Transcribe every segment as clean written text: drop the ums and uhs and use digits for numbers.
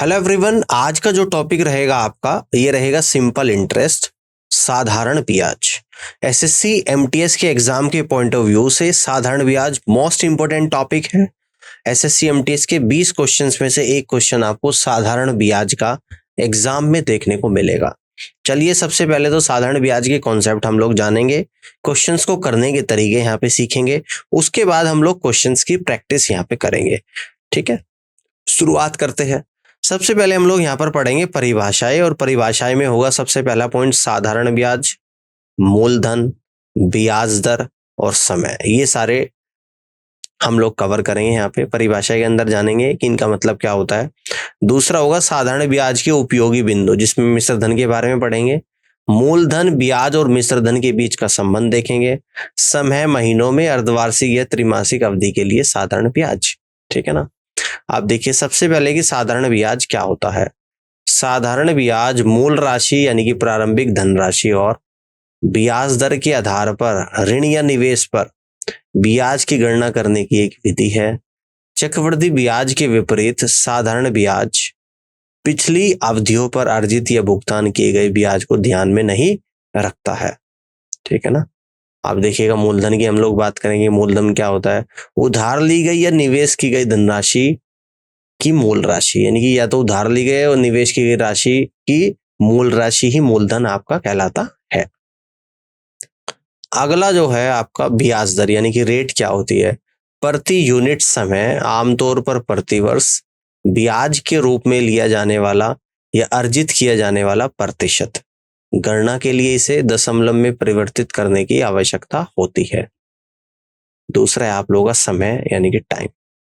Hello everyone, आज का जो टॉपिक रहेगा आपका ये रहेगा सिंपल इंटरेस्ट, साधारण ब्याज। एसएससी एमटीएस के एग्जाम के पॉइंट ऑफ व्यू से साधारण ब्याज मोस्ट इंपोर्टेंट टॉपिक है। एसएससी एमटीएस के 20 क्वेश्चंस में से एक क्वेश्चन आपको साधारण ब्याज का एग्जाम में देखने को मिलेगा। चलिए सबसे पहले तो साधारण ब्याज के कॉन्सेप्ट हम लोग जानेंगे, क्वेश्चंस को करने के तरीके यहाँ पे सीखेंगे, उसके बाद हम लोग क्वेश्चंस की प्रैक्टिस यहाँ पे करेंगे। ठीक है, शुरुआत करते हैं। सबसे पहले हम लोग यहाँ पर पढ़ेंगे परिभाषाएं, और परिभाषाएं में होगा सबसे पहला पॉइंट साधारण ब्याज, मूलधन, ब्याज दर और समय। ये सारे हम लोग कवर करेंगे यहाँ पे, परिभाषा के अंदर जानेंगे कि इनका मतलब क्या होता है। दूसरा होगा साधारण ब्याज के उपयोगी बिंदु, जिसमें मिश्र धन के बारे में पढ़ेंगे। मूलधन, ब्याज और मिश्र धन के बीच का संबंध देखेंगे। समय, महीनों में, अर्धवार्षिक या त्रिमासिक अवधि के लिए साधारण ब्याज। ठीक है ना। आप देखिए सबसे पहले कि साधारण ब्याज क्या होता है। साधारण ब्याज मूल राशि यानी कि प्रारंभिक धनराशि और ब्याज दर के आधार पर ऋण या निवेश पर ब्याज की गणना करने की एक विधि है। चक्रवृद्धि ब्याज के विपरीत साधारण ब्याज पिछली अवधियों पर अर्जित या भुगतान किए गए ब्याज को ध्यान में नहीं रखता है। ठीक है ना। आप देखिएगा मूलधन की हम लोग बात करेंगे। मूलधन क्या होता है? उधार ली गई या निवेश की गई धनराशि की मूल राशि, यानी कि या तो उधार ली गई और निवेश की गई राशि की मूल राशि ही मूलधन आपका कहलाता है। अगला जो है आपका ब्याज दर, यानी कि रेट क्या होती है? प्रति यूनिट समय, आमतौर पर प्रति वर्ष, ब्याज के रूप में लिया जाने वाला या अर्जित किया जाने वाला प्रतिशत। गणना के लिए इसे दशमलव में परिवर्तित करने की आवश्यकता होती है। दूसरा है आप लोगों का समय, यानी कि टाइम।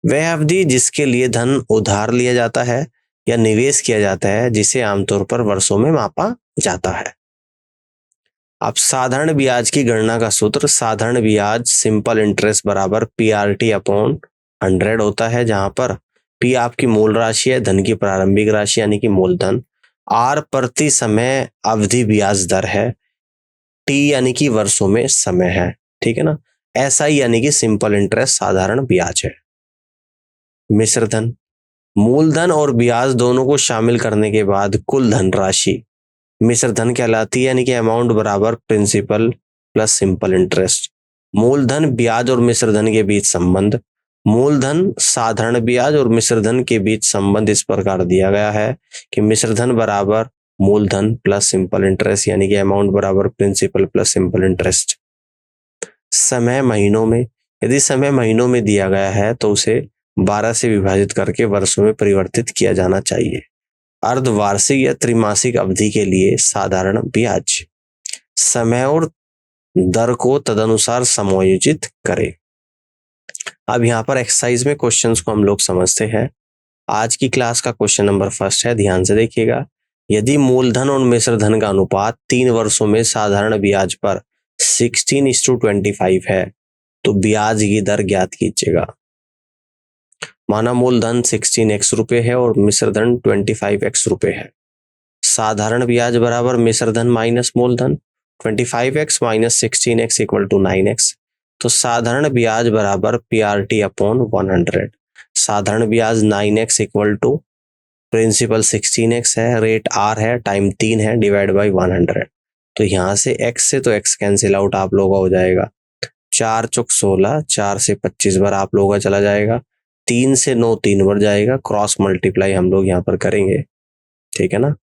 वह अवधि जिसके लिए धन उधार लिया जाता है या निवेश किया जाता है, जिसे आमतौर पर वर्षों में मापा जाता है। अब साधारण ब्याज की गणना का सूत्र, साधारण ब्याज सिंपल इंटरेस्ट बराबर पीआरटी अपॉन 100 होता है, जहां पर पी आपकी मूल राशि है, धन की प्रारंभिक राशि यानी कि मूलधन, आर प्रति समय अवधि ब्याज दर है, टी यानी कि वर्षों में समय है। ठीक है ना। एसआई यानी कि सिंपल इंटरेस्ट साधारण ब्याज है। मिश्र धन, मूलधन और ब्याज दोनों को शामिल करने के बाद कुल धनराशि मिश्र धन कहलाती है, यानी कि अमाउंट बराबर प्रिंसिपल प्लस सिंपल इंटरेस्ट। मूलधन, ब्याज और मिश्र धन के बीच संबंध। मूलधन, साधारण ब्याज और मिश्र धन के बीच संबंध इस प्रकार दिया गया है कि मिश्र धन बराबर मूलधन प्लस सिंपल इंटरेस्ट, यानी कि अमाउंट बराबर प्रिंसिपल प्लस सिंपल इंटरेस्ट। समय महीनों में, यदि समय महीनों में दिया गया है तो उसे 12 से विभाजित करके वर्षों में परिवर्तित किया जाना चाहिए। अर्धवार्षिक या त्रिमासिक अवधि के लिए साधारण ब्याज। समय और दर को तदनुसार समायोजित करें। अब यहाँ पर एक्सरसाइज में क्वेश्चंस को हम लोग समझते हैं। आज की क्लास का क्वेश्चन नंबर फर्स्ट है, ध्यान से देखिएगा। यदि मूलधन और मिश्र धन का अनुपात 3 वर्षों में साधारण ब्याज पर 16:25 है तो ब्याज की दर ज्ञात कीजिएगा। माना मूलधन 16x रुपए है और मिश्र धन 25x रुपए है। साधारण ब्याज बराबर मिश्र धन माइनस मूलधन, 25x minus 16x equal to 9x। तो साधारण ब्याज बराबर पीआरटी अपॉन 100। साधारण ब्याज 9x equal to principal 16x है, रेट r है, टाइम 3 है, डिवाइड बाई 100। तो यहाँ से x से तो x कैंसिल आउट आप लोगों का हो जाएगा। 4 चौक 16, 4 से 25 बार आप लोगों का चला जाएगा, 3 से 9 3 बार जाएगा, क्रॉस मल्टीप्लाई हम लोग यहाँ पर करेंगे। ठीक है ना।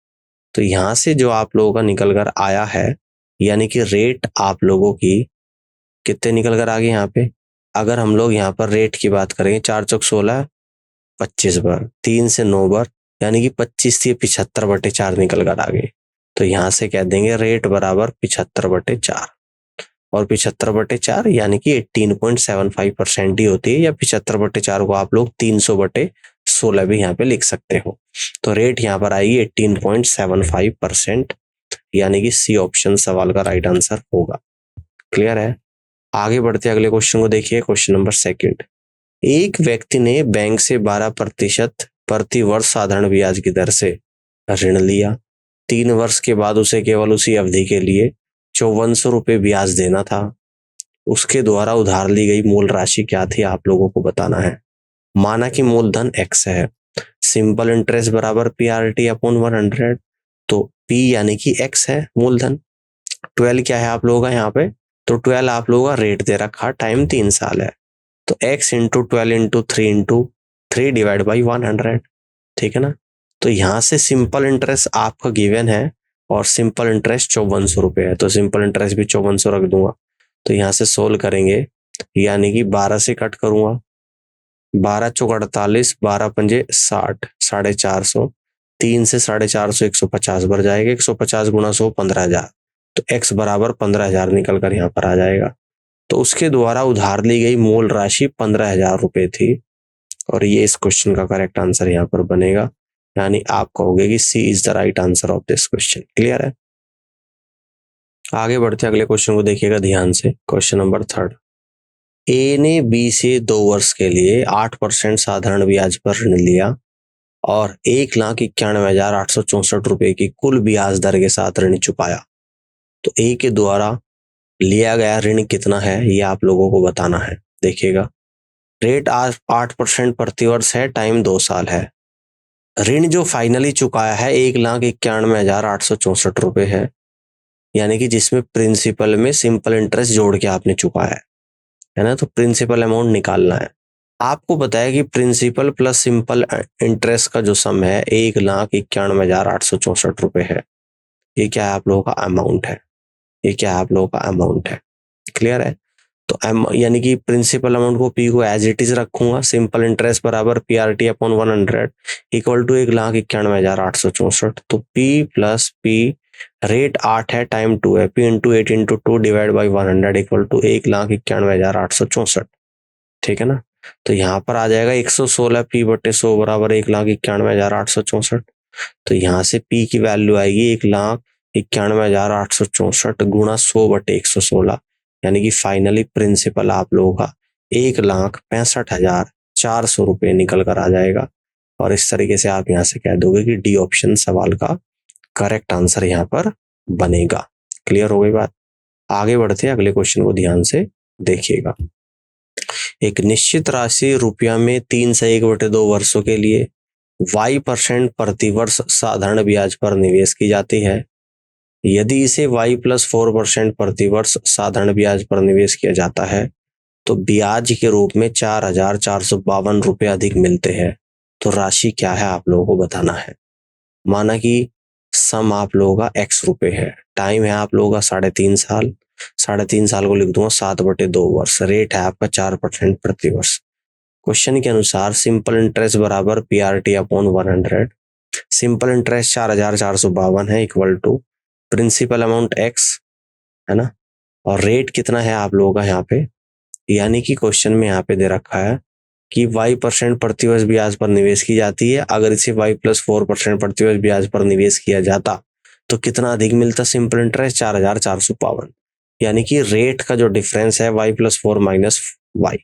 तो यहाँ से जो आप लोगों का निकल कर आया है, यानी कि रेट आप लोगों की कितने निकल कर आ गए यहाँ पे। अगर हम लोग यहाँ पर रेट की बात करेंगे, 4 चौक 16, 25 बार, 3 से 9 बार, यानी कि 25 से 75/4 निकल कर आ गए। तो यहाँ से कह देंगे रेट बराबर 75/4, और 75/4 यानी कि 18.75% ही होती है, या 75/4 को आप लोग 300/16 भी यहाँ पे लिख सकते हो। तो रेट यहाँ पर आएगी 18.75%, यानी कि सी ऑप्शन सवाल का राइट आंसर होगा। क्लियर है। आगे बढ़ते अगले क्वेश्चन को देखिए। क्वेश्चन नंबर सेकंड, एक व्यक्ति ने बैंक से 12% प्रति वर्ष साधारण ब्याज की दर से ऋण लिया। 3 वर्ष के बाद उसे केवल उसी अवधि के लिए 5400 रुपये ब्याज देना था। उसके द्वारा उधार ली गई मूल राशि क्या थी, आप लोगों को बताना है। माना कि मूलधन x है, सिंपल इंटरेस्ट बराबर PRT अपॉन 100, तो P यानी कि x है मूलधन, 12 क्या है आप लोगों का यहाँ पे, तो 12 आप लोगों का रेट दे रखा, टाइम 3 साल है, तो x into 12 into 3 into 3 divide by 100, ठीक है ना। तो यहाँ से सिंपल इंटरेस्ट आपका गिवन है और सिंपल इंटरेस्ट 5400 रुपये है, तो सिंपल इंटरेस्ट भी 5400 रख दूंगा। तो यहाँ से सोल्व करेंगे, यानी कि 12 से कट करूंगा, 12 चौक 48, 12 पंजे 60, 450, 3 से 450, 150 बढ़ जाएगा, 150 गुणा 100 15,000, तो x बराबर 15,000 निकल कर यहाँ पर आ जाएगा। तो उसके द्वारा उधार ली गई मूल राशि 15,000 रुपये थी, और ये इस क्वेश्चन का करेक्ट आंसर यहाँ पर बनेगा, यानी आप कहोगे कि C is the right answer of this question. Clear है। आगे बढ़ते अगले क्वेश्चन को देखिएगा ध्यान से। क्वेश्चन नंबर 3, ए ने बी से 2 वर्ष के लिए 8% साधारण ब्याज पर ऋण लिया और 1,91,864 रुपए की कुल ब्याज दर के साथ ऋण चुकाया। तो ए के द्वारा लिया गया ऋण कितना है, ये आप लोगों को बताना है। देखिएगा, रेट 8% प्रतिवर्ष है, टाइम 2 साल है। ऋण जो फाइनली चुकाया है 1,91,864 रुपए है, यानी कि जिसमें प्रिंसिपल में सिंपल इंटरेस्ट जोड़ के आपने चुकाया है ना, तो प्रिंसिपल अमाउंट निकालना है। आपको बताया कि प्रिंसिपल प्लस सिंपल इंटरेस्ट का जो सम है 1,91,864 रुपए है। ये क्या है आप लोगों का अमाउंट है, ये क्या है आप लोगों का अमाउंट है। क्लियर है। तो यानी कि प्रिंसिपल अमाउंट को P को एज इट इज रखूंगा, सिंपल इंटरेस्ट बराबर PRT अपॉन 100 इक्वल टू 1,91,864, तो P प्लस P, रेट 8 है, टाइम 2 है, P into 8 into 2 divide by 100 equal to 1,91,864, ठीक है ना। तो यहाँ पर आ जाएगा 116 P बटे 100 बराबर 1,91,864, तो यहाँ से P की वैल्यू आएगी 1,91,864 गुणा 100 बटे 116, यानी कि फाइनली प्रिंसिपल आप लोगों का 1,65,400 रुपये निकल कर आ जाएगा। और इस तरीके से आप यहाँ से कह दोगे कि डी ऑप्शन सवाल का करेक्ट आंसर यहाँ पर बनेगा। क्लियर हो गई बात। आगे बढ़ते हैं, अगले क्वेश्चन को ध्यान से देखिएगा। एक निश्चित राशि रुपया में 3 से 1/2 वर्षों के लिए y% प्रतिवर्ष साधारण ब्याज पर निवेश की जाती है। यदि इसे y प्लस 4% प्रतिवर्ष साधारण ब्याज पर निवेश किया जाता है तो ब्याज के रूप में 4,452 रुपये अधिक मिलते हैं। तो राशि क्या है आप लोगों को बताना है। माना कि सम आप लोगों का x रुपये है, टाइम है आप लोगों का 3.5 साल, 3.5 साल को लिख दूंगा 7/2 वर्ष, रेट है आपका 4% प्रति वर्ष। क्वेश्चन के अनुसार सिंपल इंटरेस्ट बराबर PRT अपॉन 100, सिंपल इंटरेस्ट 4,452 है equal to principal amount x है ना, और रेट कितना है आप लोगों का यहाँ पे, यानी कि क्वेश्चन में यहाँ पे दे रखा है कि y% प्रतिवर्ष ब्याज पर निवेश की जाती है। अगर इसे y प्लस 4% प्रतिवर्ष ब्याज पर निवेश किया जाता तो कितना अधिक मिलता, सिंपल इंटरेस्ट 4,452, यानी कि रेट का जो डिफरेंस है y प्लस 4 माइनस y,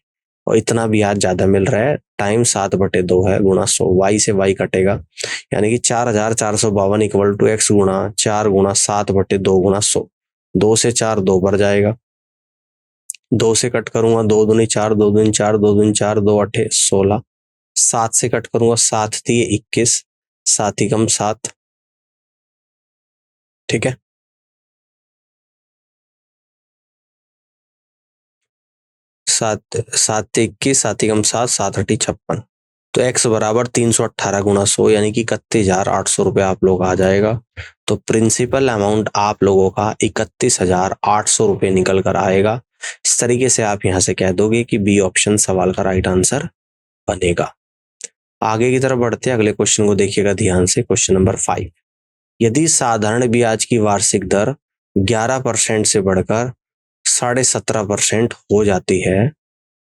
और इतना ब्याज ज्यादा मिल रहा है, टाइम 7/2 है गुणा 100, y से y कटेगा, यानी कि 4,452 इक्वल टू x गुणा 4 गुणा 7/2 गुणा 100, 2 से 4 2 बढ़ जाएगा, 2 से कट करूंगा 2 दूनी 4, 2 दूनी 4, 2 दूनी 4, 2 8 16, 7 से कट करूंगा 7 3 21, 7 ही कम 7, ठीक है। 7 7 21, 7 ही कम 7, 7 8 56, तो x बराबर 318 गुणा 100 यानी कि 31,800 रुपये आप लोग आ जाएगा। तो प्रिंसिपल अमाउंट आप लोगों का 31,800 रुपये निकल कर आएगा। इस तरीके से आप यहाँ से कह दोगे कि बी ऑप्शन सवाल का राइट आंसर बनेगा। आगे की तरफ बढ़ते अगले क्वेश्चन को देखिएगा ध्यान से। क्वेश्चन नंबर 5, यदि साधारण ब्याज की वार्षिक दर 11% से बढ़कर 17.5% हो जाती है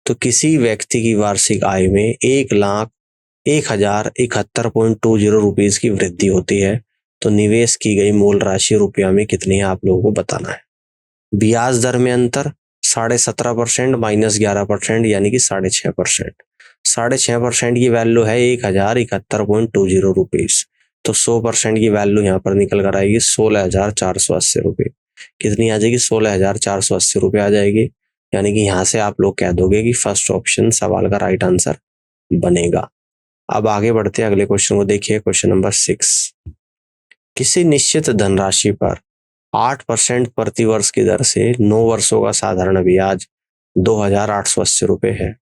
तो किसी व्यक्ति की वार्षिक आय में 1,01,71.20 रुपीज की वृद्धि होती है तो निवेश की गई मूल राशि रुपया में कितनी है आप लोगों को बताना है। ब्याज दर में अंतर 17.5% माइनस 11% यानी कि 6.5%, 6.5% की वैल्यू है 1,071.20 रुपीज, तो 100% की वैल्यू यहाँ पर निकल कर आएगी 16,480 रुपये। कितनी आ जाएगी, 16,480 रुपये आ जाएगी, यानी कि यहाँ से आप लोग कह दोगे कि फर्स्ट ऑप्शन सवाल का राइट आंसर बनेगा। अब आगे बढ़ते हैं अगले क्वेश्चन को देखिए, क्वेश्चन नंबर 6। किसी निश्चित धनराशि पर 8% प्रति वर्ष की दर से 9 वर्षों का साधारण ब्याज 2,880 रुपये है।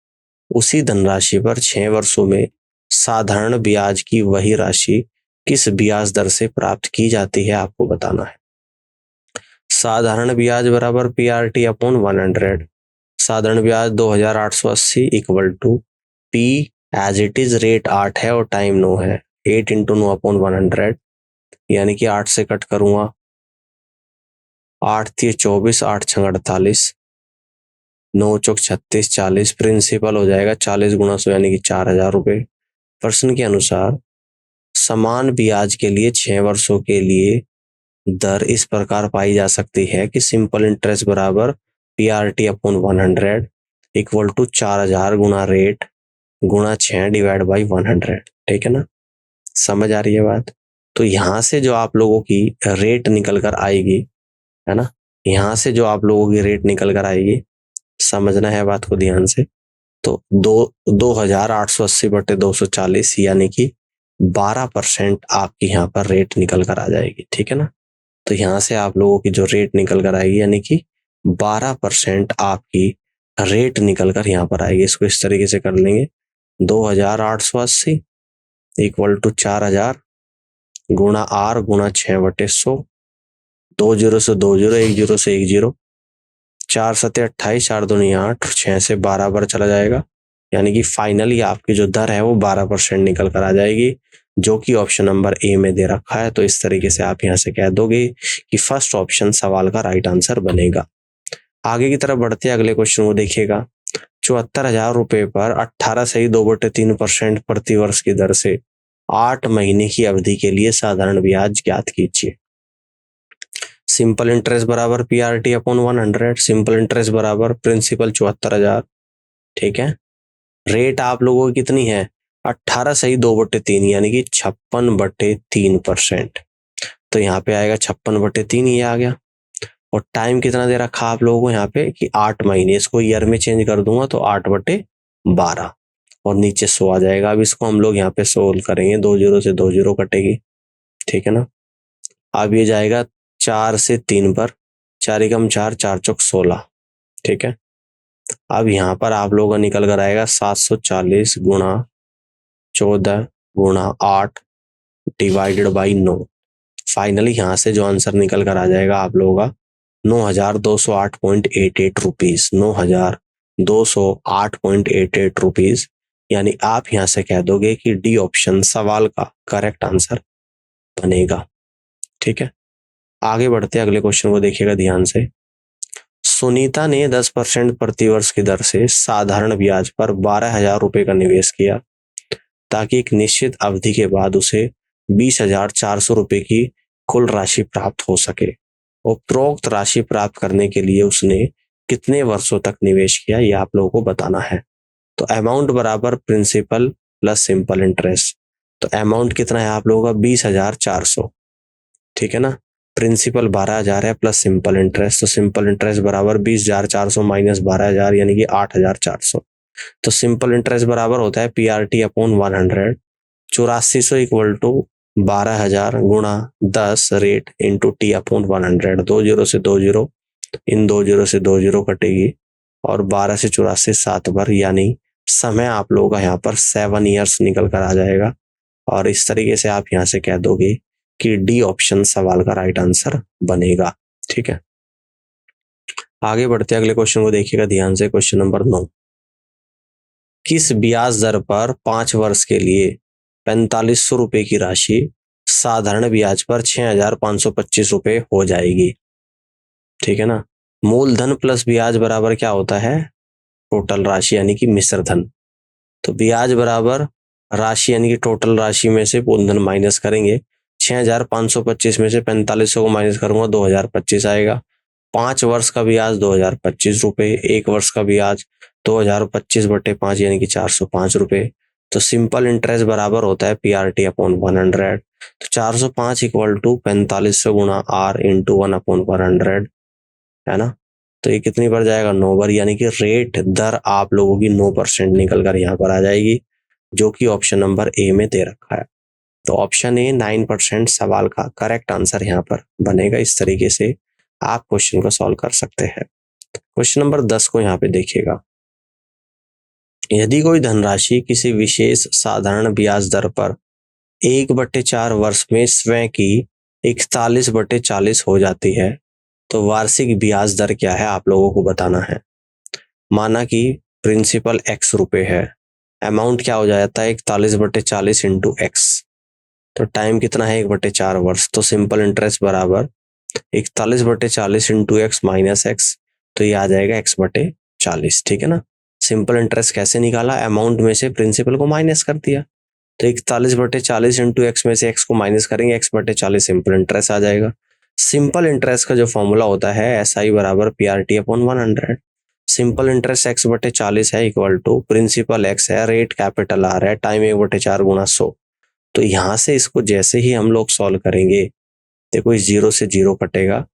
उसी धनराशि पर 6 वर्षों में साधारण ब्याज की वही राशि किस ब्याज दर से प्राप्त की जाती है, आपको बताना है। साधारण ब्याज बराबर PRT अपॉन 100। साधारण ब्याज 2,880 equal to P as it is, rate 8 है और टाइम 9 है, 8 इंटू 9 अपॉन 100, यानी कि 8 से कट करूंगा, 8 3 24, 8 6 48, 9 चौक 36, 40, प्रिंसिपल हो जाएगा 40 गुणा 100 यानी कि 4,000 रुपये। प्रश्न के अनुसार समान ब्याज के लिए 6 वर्षों के लिए दर इस प्रकार पाई जा सकती है कि सिंपल इंटरेस्ट बराबर PRT अपॉन 100 इक्वल टू 4,000 गुणा रेट गुणा 6 डिवाइड बाई 100। ठीक है ना, समझ आ रही है बात। तो यहाँ से जो आप लोगों की रेट निकल कर आएगी, है ना, यहाँ से जो आप लोगों की रेट निकल कर आएगी, समझना है बात को ध्यान से। तो 2,880 बटे 240 यानी कि 12% आपकी यहाँ पर रेट निकल कर आ जाएगी। ठीक है ना, तो यहाँ से आप लोगों की जो रेट निकल कर आएगी यानी कि 12% आपकी रेट निकल कर यहाँ पर आएगी। इसको इस तरीके से कर लेंगे, 2,880 इक्वल टू 4,000 गुणा R गुणा 6/100, 2 जीरो से 2 जीरो, 1 जीरो से 1 जीरो, 4 सत्ते 28, 4 दूनी 8, 6 से 12 बार चला जाएगा, यानी कि फाइनली आपकी जो दर है वो 12% निकल कर आ जाएगी, जो कि ऑप्शन नंबर ए में दे रखा है। तो इस तरीके से आप यहाँ से कह दोगे कि फर्स्ट ऑप्शन सवाल का राइट आंसर बनेगा। आगे की तरफ बढ़ते हैं, अगले क्वेश्चन को देखिएगा। 74,000 रुपये पर 18.2/3% प्रति वर्ष की दर से 8 महीने की अवधि के लिए साधारण ब्याज ज्ञात कीजिए। सिंपल इंटरेस्ट बराबर PRT अपॉन 100, सिंपल इंटरेस्ट बराबर प्रिंसिपल 74,000। ठीक है, रेट आप लोगों की कितनी है, 18/2/3 यानी कि 56/3%। तो यहाँ पे आएगा 56/3, ये आ गया। और टाइम कितना दे रखा आप लोगों को यहाँ पे कि 8 महीने, इसको ईयर में चेंज कर दूंगा तो 8/12 और नीचे 100 आ जाएगा। अब इसको हम लोग यहाँ पे सोल्व करेंगे, 2 जीरो से 2 जीरो कटेगी। ठीक है ना, अब ये जाएगा 4 से 3 पर, 4 एकम 4, 4 चौक 16। ठीक है, अब यहाँ पर आप लोगों का निकल कर आएगा 740 गुणा 14 गुणा 8 डिवाइडेड बाई 9। फाइनली यहाँ से जो आंसर निकल कर आ जाएगा आप लोगों का 9,208.88 रुपीज, 9,208.88 रुपीज, यानी आप यहाँ से कह दोगे कि डी ऑप्शन सवाल का करेक्ट आंसर बनेगा। ठीक है, आगे बढ़ते अगले क्वेश्चन को देखिएगा ध्यान से। सुनीता ने 10% प्रतिवर्ष की दर से साधारण ब्याज पर 12,000 रुपये का निवेश किया ताकि एक निश्चित अवधि के बाद उसे 20,400 रुपये की कुल राशि प्राप्त हो सके। उपरोक्त राशि प्राप्त करने के लिए उसने कितने वर्षों तक निवेश किया, यह आप लोगों को बताना है। तो अमाउंट बराबर प्रिंसिपल प्लस सिंपल इंटरेस्ट। तो अमाउंट कितना है आप लोगों का 20,400। ठीक है ना, प्रिंसिपल 12,000 है प्लस सिंपल इंटरेस्ट, तो सिंपल इंटरेस्ट बराबर 20,400 माइनस 12,000 यानी कि 8,400। तो सिंपल इंटरेस्ट बराबर होता है PRT अपॉन 100, 8400 इक्वल टू 12,000 गुणा 10 rate into T upon 100। 2 zero से 2 जीरो, इन 2 जीरो से 2 जीरो कटेगी और 12 से 84 7 बार, यानी समय आप लोगों का यहाँ पर 7 ईयर्स निकल कर आ जाएगा। और इस तरीके से आप यहाँ से कह दोगे कि डी ऑप्शन सवाल का राइट आंसर बनेगा। ठीक है, आगे बढ़ते अगले क्वेश्चन को देखिएगा ध्यान से, क्वेश्चन नंबर 9। किस ब्याज दर पर 5 वर्ष के लिए 4,500 रुपये की राशि साधारण ब्याज पर 6,525 रुपये हो जाएगी। ठीक है ना, मूलधन प्लस ब्याज बराबर क्या होता है, टोटल राशि यानी कि मिश्र धन। तो ब्याज बराबर राशि यानी कि टोटल राशि में से मूलधन माइनस करेंगे, 6,525 में से 4500 को माइनस करूंगा 2,025 आएगा। 5 वर्ष का ब्याज 2,025 रुपये, 1 वर्ष का ब्याज 2,025/5 यानी कि 405 रुपये। तो सिंपल इंटरेस्ट बराबर होता है PRT अपॉन 100। तो 405 इक्वल टू 4500 गुणा R इंटू 1/100, है ना। तो ये कितनी बार जाएगा, 9 बार, यानी कि रेट दर आप लोगों की 9% निकल कर यहाँ पर आ जाएगी। जो कि ऑप्शन नंबर ए में दे रखा है। तो ऑप्शन ए 9% सवाल का करेक्ट आंसर यहाँ पर बनेगा। इस तरीके से आप क्वेश्चन को सॉल्व कर सकते हैं। क्वेश्चन नंबर 10 को यहाँ पे देखिएगा। यदि कोई धनराशि किसी विशेष साधारण ब्याज दर पर 1/4 वर्ष में स्वयं की 41/40 हो जाती है तो वार्षिक ब्याज दर क्या है आप लोगों को बताना है। माना कि प्रिंसिपल x रुपए है, अमाउंट क्या हो जाता है 41/40 इंटू एक्स, तो टाइम कितना है 1/4 वर्ष। तो सिंपल इंटरेस्ट बराबर 41/40 इंटू एक्स माइनस एक्स, तो ये आ जाएगा x/40। ठीक है ना। सिंपल इंटरेस्ट कैसे निकाला, अमाउंट में से प्रिंसिपल को माइनस कर दिया, तो 41/40 इंटू एक्स में से एक्स को माइनस करेंगे, x/40 सिंपल इंटरेस्ट आ जाएगा। सिंपल इंटरेस्ट का जो फॉर्मूला होता है SI बराबर PRT upon 100। Simple interest x/40 है इक्वल टू प्रिंसिपल x है, रेट कैपिटल R है, टाइम 1/4 गुना 100। तो यहाँ से इसको जैसे ही हम लोग सॉल्व करेंगे, देखो इस 0 से 0 कटेगा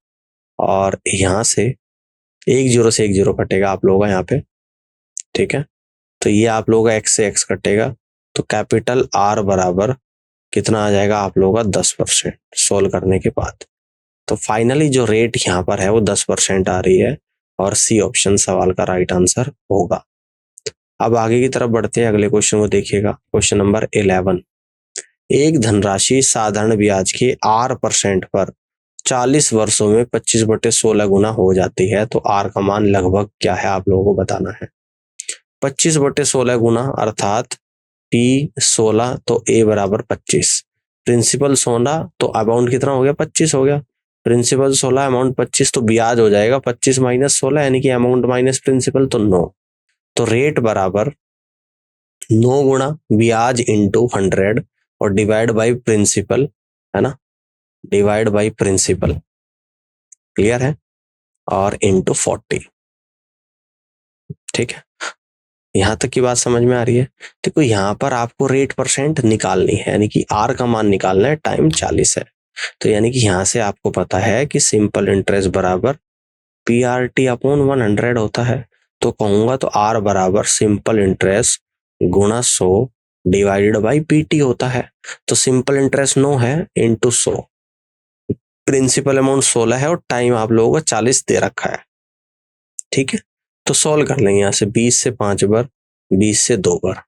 और यहाँ से 1 से 1 कटेगा आप लोगों का यहाँ पे। ठीक है, तो ये आप लोगों का x से x कटेगा, तो कैपिटल R बराबर कितना आ जाएगा आप लोगों का 10% सोल्व करने के बाद। तो फाइनली जो रेट यहाँ पर है वो 10% आ रही है और सी ऑप्शन सवाल का राइट आंसर होगा। अब आगे की तरफ बढ़ते हैं, अगले क्वेश्चन को देखिएगा। Question number 11। एक धनराशि साधारण ब्याज के R% पर 40 वर्षों में 25/16 गुना हो जाती है, तो R का मान लगभग क्या है आप लोगों को बताना है। 25/16 गुना अर्थात P 16 तो A बराबर 25, प्रिंसिपल 16 तो अमाउंट कितना हो गया 25 हो गया, प्रिंसिपल 16 अमाउंट 25 तो ब्याज हो जाएगा 25 माइनस 16 यानी कि अमाउंट माइनस प्रिंसिपल तो 9। तो रेट बराबर 9 गुणा ब्याज इंटू 100 और डिवाइड बाई प्रिंसिपल, है ना, डिवाइड बाई प्रिंसिपल, क्लियर है, और इंटू 40। ठीक है, यहां तक की बात समझ में आ रही है। देखो यहाँ पर आपको रेट परसेंट निकालनी है, यानी कि R का मान निकालना है, टाइम 40 है। तो यानी कि यहाँ से आपको पता है कि सिंपल इंटरेस्ट बराबर PRT अपॉन 100 होता है। तो कहूंगा तो R बराबर सिंपल इंटरेस्ट गुणा 100 डिवाइडेड बाई PT होता है। तो सिंपल इंटरेस्ट 9 है इंटू 100, प्रिंसिपल अमाउंट 16 है और टाइम आप लोगों को 40 दे रखा है। ठीक है, तो सॉल्व कर लेंगे यहाँ से 20 से 5 बार, 20 से 2 बार,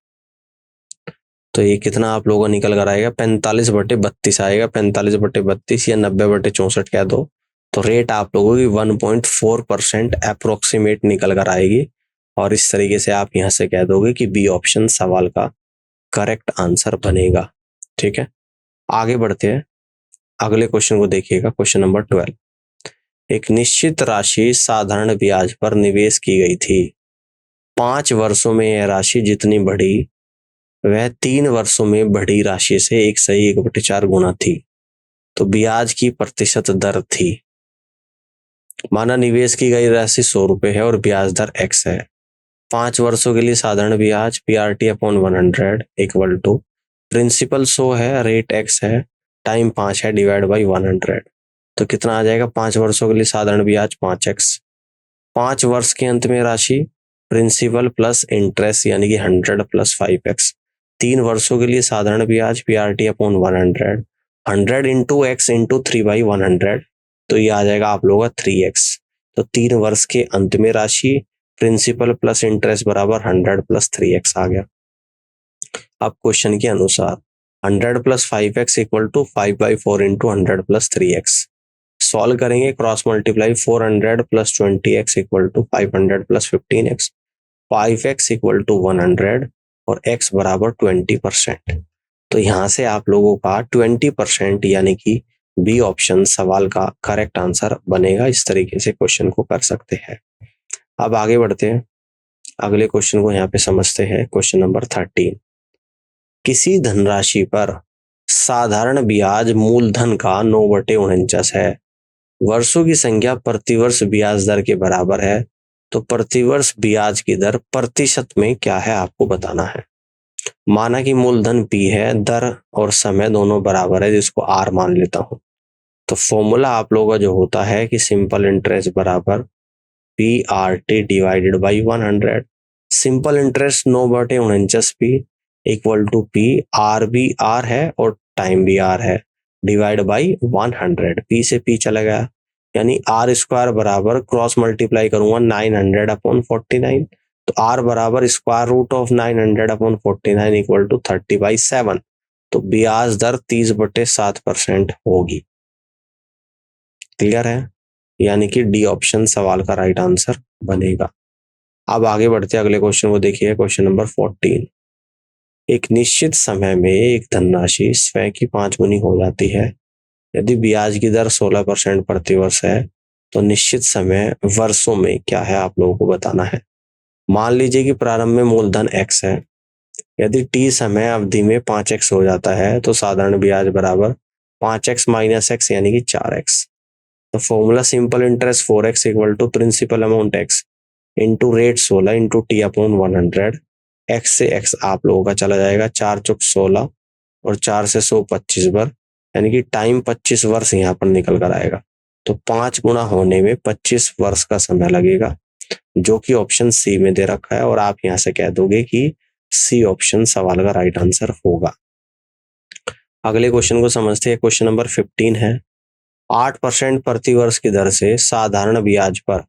तो ये कितना आप लोगों को निकल कर आएगा 45/32 आएगा, 45/32 या 90/64 कह दो। तो रेट आप लोगों की 1.4% अप्रोक्सीमेट निकल कर आएगी और इस तरीके से आप यहाँ से कह दोगे कि बी ऑप्शन सवाल का करेक्ट आंसर बनेगा। ठीक है, आगे बढ़ते हैं, अगले क्वेश्चन को देखिएगा। Question number 12। एक निश्चित राशि साधारण ब्याज पर निवेश की गई थी। 5 वर्षों में यह राशि जितनी बढ़ी वह 3 वर्षों में बढ़ी राशि से 1/4 गुना थी। तो ब्याज की प्रतिशत दर थी। माना निवेश की गई राशि 100 रुपए है और ब्याज दर x है। 5 वर्षों के लिए साधारण ब्याज PRT upon 100 equal to principal 100 है, रेट x है, टाइम 5 है, डिवाइड बाई 100। तो कितना आ जाएगा 5 वर्षों के लिए साधारण ब्याज 5x। 5 वर्ष के अंत में राशि प्रिंसिपल प्लस इंटरेस्ट यानी कि 100 प्लस 5x। 3 वर्षों के लिए साधारण ब्याज PRT upon 100 into x into 3/100, तो ये आ जाएगा आप लोगों का 3x। तो 3 वर्ष के अंत में राशि प्रिंसिपल प्लस इंटरेस्ट बराबर 100 प्लस 3x आ गया। अब क्वेश्चन के अनुसार 100 plus 5x equal to 5/4 into 100 plus 3x। Solve करेंगे, cross multiply 400 plus 20x equal to 500 plus 15x, 5x equal to 100 और x बराबर 20%। तो यहाँ से आप लोगों का 20% यानी कि बी ऑप्शन सवाल का करेक्ट आंसर बनेगा। इस तरीके से क्वेश्चन को कर सकते हैं। अब आगे बढ़ते हैं, अगले क्वेश्चन को यहाँ पे समझते हैं। Question number 13। किसी धनराशि पर साधारण ब्याज मूलधन का 9/49 है, वर्षों की संख्या प्रतिवर्ष ब्याज दर के बराबर है, तो प्रतिवर्ष ब्याज की दर प्रतिशत में क्या है आपको बताना है। माना कि मूलधन P है, दर और समय दोनों बराबर है, जिसको R मान लेता हूं। तो फॉर्मूला आप लोगों का जो होता है कि सिंपल इंटरेस्ट बराबर PRT divided by 100। Simple interest 9/49 P, equal to P, R भी आर है और टाइम भी आर है, डिवाइड बाई 100। पी से पी चला गया, यानी आर स्क्वायर बराबर क्रॉस मल्टीप्लाई करूंगा 900/49, तो आर बराबर square root of 900/49 equal to 30/7। तो ब्याज दर 30/7% होगी। क्लियर है? यानी कि डी ऑप्शन सवाल का राइट आंसर बनेगा। अब आगे बढ़ते अगले क्वेश्चन को देखिए, क्वेश्चन नंबर 14। एक निश्चित समय में एक धनराशि स्वयं की 5 गुनी हो जाती है। यदि ब्याज की दर 16% प्रति वर्ष है तो निश्चित समय वर्षों में क्या है आप लोगों को बताना है। मान लीजिए कि प्रारंभ में मूलधन x है। यदि t समय अवधि में 5x हो जाता है तो साधारण ब्याज बराबर 5x माइनस x यानी कि 4x। तो formula simple interest 4x equal to principal amount x into rate 16 into t/100। x से x आप लोगों का चला जाएगा, 4 चौक 16 और 4 से 100 25 बार, यानी कि टाइम 25 वर्ष यहाँ पर निकल कर आएगा। तो 5 गुना होने में 25 वर्ष का समय लगेगा, जो कि ऑप्शन सी में दे रखा है, और आप यहाँ से कह दोगे कि सी ऑप्शन सवाल का राइट आंसर होगा। अगले क्वेश्चन को समझते हैं। क्वेश्चन नंबर 15 है, 8% प्रति वर्ष की दर से साधारण ब्याज पर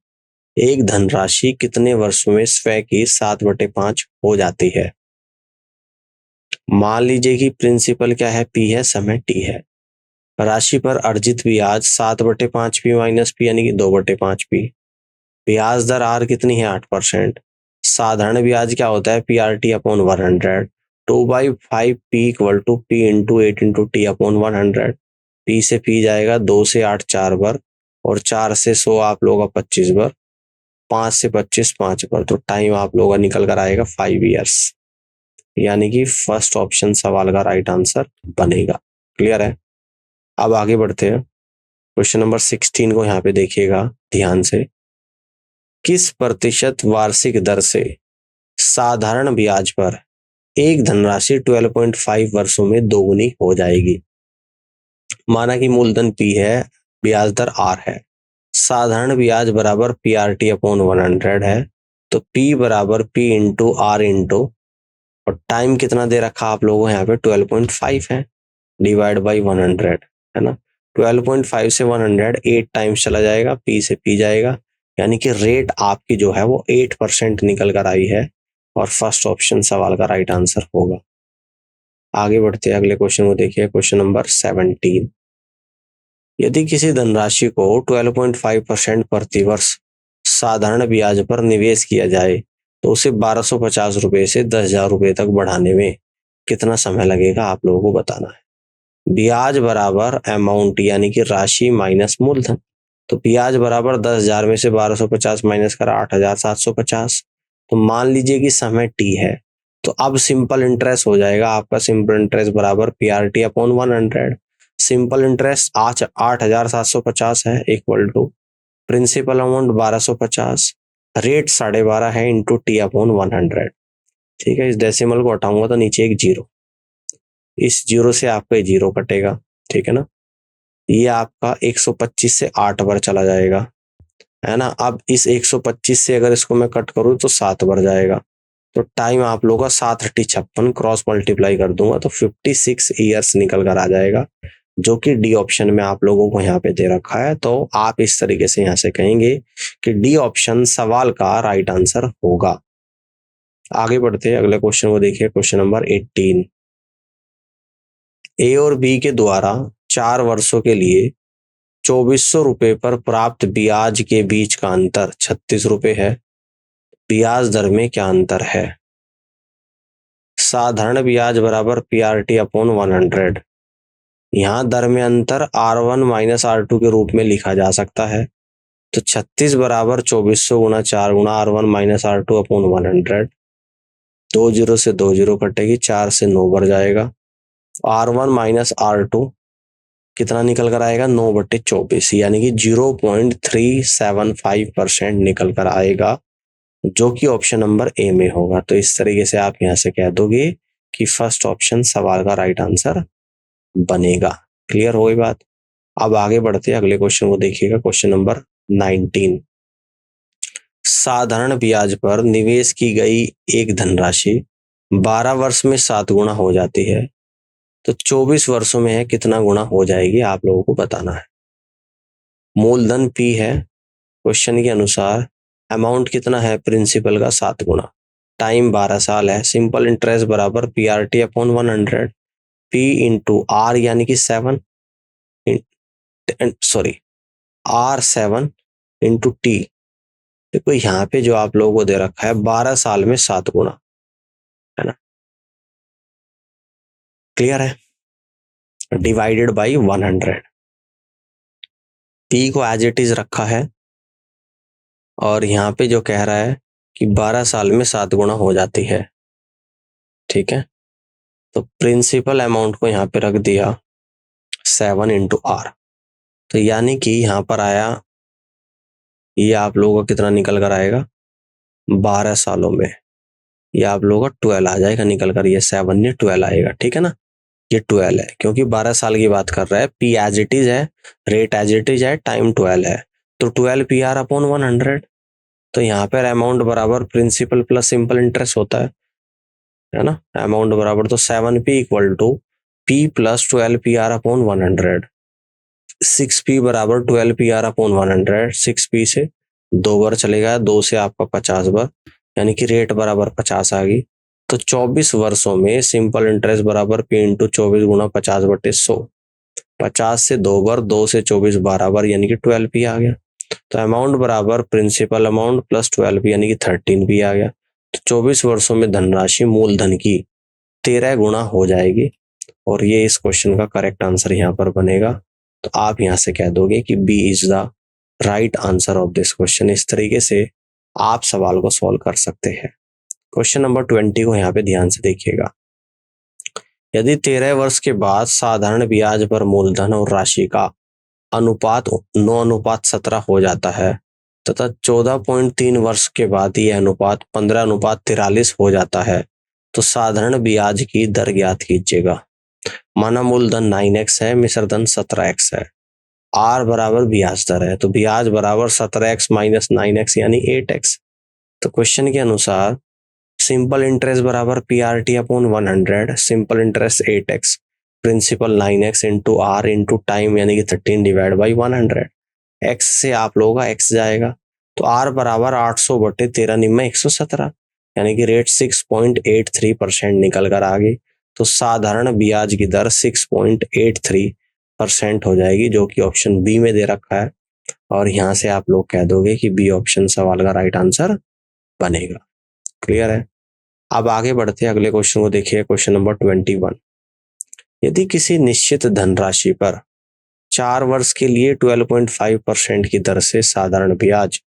एक धनराशि कितने वर्षों में स्वयं की 7/5 हो जाती है। मान लीजिए कि प्रिंसिपल क्या है, पी है, समय टी है। राशि पर अर्जित ब्याज 7/5 पी माइनस पी यानी कि 2/5 पी। ब्याज दर आर कितनी है, 8%। साधारण ब्याज क्या होता है, पी आर टी अपॉन 100। 2/5 पी equal to P into 8 into T upon 100। P से पी जाएगा, 2 से 8 4 बार और 4 से 100 आप लोगों का 25 बार, 5 से 25 5 बार। तो टाइम आप लोगों का निकल कर आएगा 5 ईयर्स, यानी कि फर्स्ट ऑप्शन सवाल का राइट आंसर बनेगा। क्लियर है? अब आगे बढ़ते हैं। क्वेश्चन नंबर 16 को यहाँ पे देखिएगा ध्यान से। किस प्रतिशत वार्षिक दर से साधारण ब्याज पर एक धनराशि 12.5 वर्षों में दोगुनी हो जाएगी। माना कि मूलधन P है, ब्याज दर R है, साधारण ब्याज बराबर PRT अपॉन 100 है, तो P बराबर P इंटू R इंटू, और टाइम कितना दे रखा आप लोगों को यहाँ पे 12.5 है, डिवाइड बाई 100 है ना। 12.5 से 100 8 टाइम्स चला जाएगा, P से P जाएगा, यानी कि रेट आपकी जो है वो 8% निकल कर आई है, और फर्स्ट ऑप्शन सवाल का राइट आंसर होगा। आगे बढ़ते हैं, अगले क्वेश्चन को देखिए, क्वेश्चन नंबर 17। यदि किसी धनराशि को 12.5% प्रति वर्ष साधारण ब्याज पर निवेश किया जाए तो उसे 1250 रुपए से 10,000 रुपए तक बढ़ाने में कितना समय लगेगा आप लोगों को बताना है। ब्याज बराबर अमाउंट यानी कि राशि माइनस मूलधन, तो ब्याज बराबर 10,000 में से 1250 माइनस करा 8,750। तो मान लीजिए कि समय टी है, तो अब सिंपल इंटरेस्ट हो जाएगा आपका। सिंपल इंटरेस्ट बराबर पीआरटी अपॉन 100। सिंपल इंटरेस्ट आज 8,750 है equal to principal amount 1250, rate 12.5 है इंटू टी अपॉन 100। ठीक है, इस डेसिमल को हटाऊंगा तो नीचे एक जीरो, इस जीरो से आपका जीरो कटेगा, ठीक है ना। ये आपका 125 से 8 बार चला जाएगा, है ना। अब इस 125 से अगर इसको मैं कट करूं तो 7 बार जाएगा, तो टाइम आप लोगों का 7×56 क्रॉस मल्टीप्लाई कर दूंगा तो 56 ईयर्स निकल कर आ जाएगा, जो कि डी ऑप्शन में आप लोगों को यहाँ पे दे रखा है। तो आप इस तरीके से यहाँ से कहेंगे कि डी ऑप्शन सवाल का राइट आंसर होगा। आगे बढ़ते हैं, अगले क्वेश्चन को देखिए, क्वेश्चन नंबर 18। ए और बी के द्वारा 4 वर्षों के लिए 2400 रुपए पर प्राप्त ब्याज के बीच का अंतर 36 रुपए है। ब्याज दर में क्या अंतर है। साधारण ब्याज बराबर पीआरटी अपॉन 100। यहाँ दर में अंतर R1 माइनस R2 के रूप में लिखा जा सकता है। तो 36 बराबर 2400 गुना 4 गुना R1 minus R2 upon 100। 2 zero से 2 जीरो कटेगी, 4 से 9 बढ़ जाएगा। R1 माइनस R2 कितना निकल कर आएगा, 9/24, यानी कि 0.375% निकल कर आएगा, जो कि ऑप्शन नंबर ए में होगा। तो इस तरीके से आप यहाँ से कह दोगे कि फर्स्ट ऑप्शन सवाल का राइट आंसर बनेगा। क्लियर हो गई बात। अब आगे बढ़ते हैं, अगले क्वेश्चन को देखिएगा, क्वेश्चन नंबर 19। साधारण ब्याज पर निवेश की गई एक धनराशि 12 वर्ष में 7 गुना हो जाती है, तो 24 वर्षों में है कितना गुना हो जाएगी, आप लोगों को बताना है। मूलधन P है, क्वेश्चन के अनुसार अमाउंट कितना है प्रिंसिपल का 7 गुना, टाइम 12 साल है, सिंपल इंटरेस्ट बराबर PRT upon 100, P into R यानी कि 7, सॉरी R7 इंटू T। देखो यहाँ पे जो आप लोगों को दे रखा है 12 साल में 7 गुना, है ना, क्लियर है, डिवाइडेड बाई 100। P को एज इट इज रखा है और यहाँ पे जो कह रहा है कि 12 साल में 7 गुना हो जाती है, ठीक है। तो प्रिंसिपल अमाउंट को यहाँ पे रख दिया 7 इंटू R, तो यानी कि यहाँ पर आया, ये आप लोगों का कितना निकल कर आएगा 12 सालों में, ये आप लोगों का 12 आ जाएगा निकल कर, ये 7 नहीं 12 आएगा, ठीक है ना। ये 12 है क्योंकि 12 साल की बात कर रहा है, P एज इट इज है, रेट एज इट इज है, टाइम 12 है, तो 12 PR अपॉन 100। तो यहाँ पर अमाउंट बराबर प्रिंसिपल प्लस सिंपल इंटरेस्ट होता है ना। अमाउंट बराबर तो 7P equal to P plus 12PR upon 100, 6P बराबर 12PR अपॉन 100, 6P से 2 बार चलेगा, 2 से आपका 50 बार, यानी कि रेट बराबर 50 आ गई। तो 24 वर्षों में सिंपल इंटरेस्ट बराबर P इंटू 24 गुना 50/100, 50 से 2 बार, 2 से 24 12 बार, यानी कि 12P आ गया। तो अमाउंट बराबर प्रिंसिपल अमाउंट प्लस 12P यानी कि 13P आ गया। तो 24 वर्षों में धनराशि मूलधन की 13 गुना हो जाएगी, और ये इस क्वेश्चन का करेक्ट आंसर यहाँ पर बनेगा। तो आप यहाँ से कह दोगे कि B is the right answer of this question. इस तरीके से आप सवाल को सॉल्व कर सकते हैं। क्वेश्चन नंबर 20 को यहाँ पे ध्यान से देखिएगा। यदि 13 वर्ष के बाद साधारण ब्याज पर मूलधन और राशि का अनुपात 9:17 हो जाता है तथा 14.3 वर्ष के बाद यह अनुपात 15:43 हो जाता है, तो साधारण ब्याज की दर ज्ञात कीजिएगा। माना मूलधन 9x है, मिश्र धन 17x है, R बराबर ब्याज दर है, तो ब्याज बराबर 17x माइनस 9x यानी 8x। तो क्वेश्चन के अनुसार सिंपल इंटरेस्ट बराबर PRT upon 100, simple interest 8x, principal 9x into R into time यानी कि 13 डिवाइड बाई 100, x से आप लोगों का x जाएगा, तो R बराबर 800/13 निम्न 117, यानी कि रेट 6.83% निकल कर आ गई। तो साधारण ब्याज की दर 6.83% हो जाएगी, जो कि ऑप्शन बी में दे रखा है, और यहाँ से आप लोग कह दोगे कि बी ऑप्शन सवाल का राइट आंसर बनेगा। क्लियर है। अब आगे बढ़ते हैं, अगले क्वेश्चन को देखिए, क्वेश्चन नंबर 21। यदि किसी निश्चित धनराशि पर 4 वर्ष के लिए 12.5% की दर से साधारण ब्याज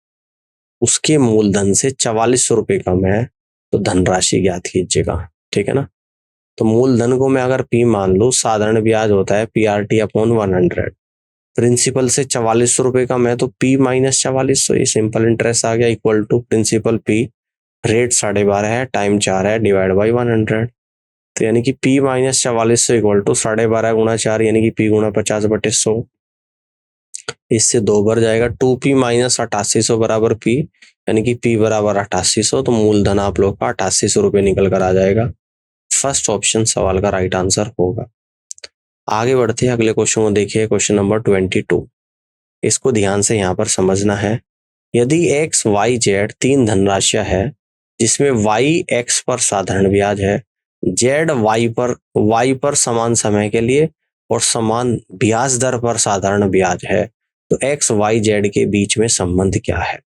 उसके मूलधन से 4400 रुपये कम है, तो धनराशि ज्ञात कीजिएगा, ठीक है ना। तो मूलधन को मैं अगर P मान लूं, साधारण ब्याज होता है PRT अपॉन 100, प्रिंसिपल से 4400 रुपये कम है, तो P माइनस 4400, ये सिंपल इंटरेस्ट आ गया, equal to principal P, rate 12.5 है, टाइम 4 है, डिवाइड बाई 100, तो यानी कि P माइनस 4400 इक्वल टू 12.5 गुना 4 यानी कि P गुना 50/100, इससे 2 बार जाएगा, 2P माइनस 8800 बराबर P, यानी कि P बराबर 8800, तो मूलधन आप लोग का 8800 रुपये निकल कर आ जाएगा। फर्स्ट ऑप्शन सवाल का राइट आंसर होगा। आगे बढ़ते हैं, अगले क्वेश्चन को देखिए, क्वेश्चन नंबर 22। इसको ध्यान से यहाँ पर समझना है। यदि x, y, z 3 धनराशियां है जिसमें y x पर साधारण ब्याज है, z y पर समान समय के लिए और समान ब्याज दर पर साधारण ब्याज है, तो x, y, z के बीच में संबंध क्या है।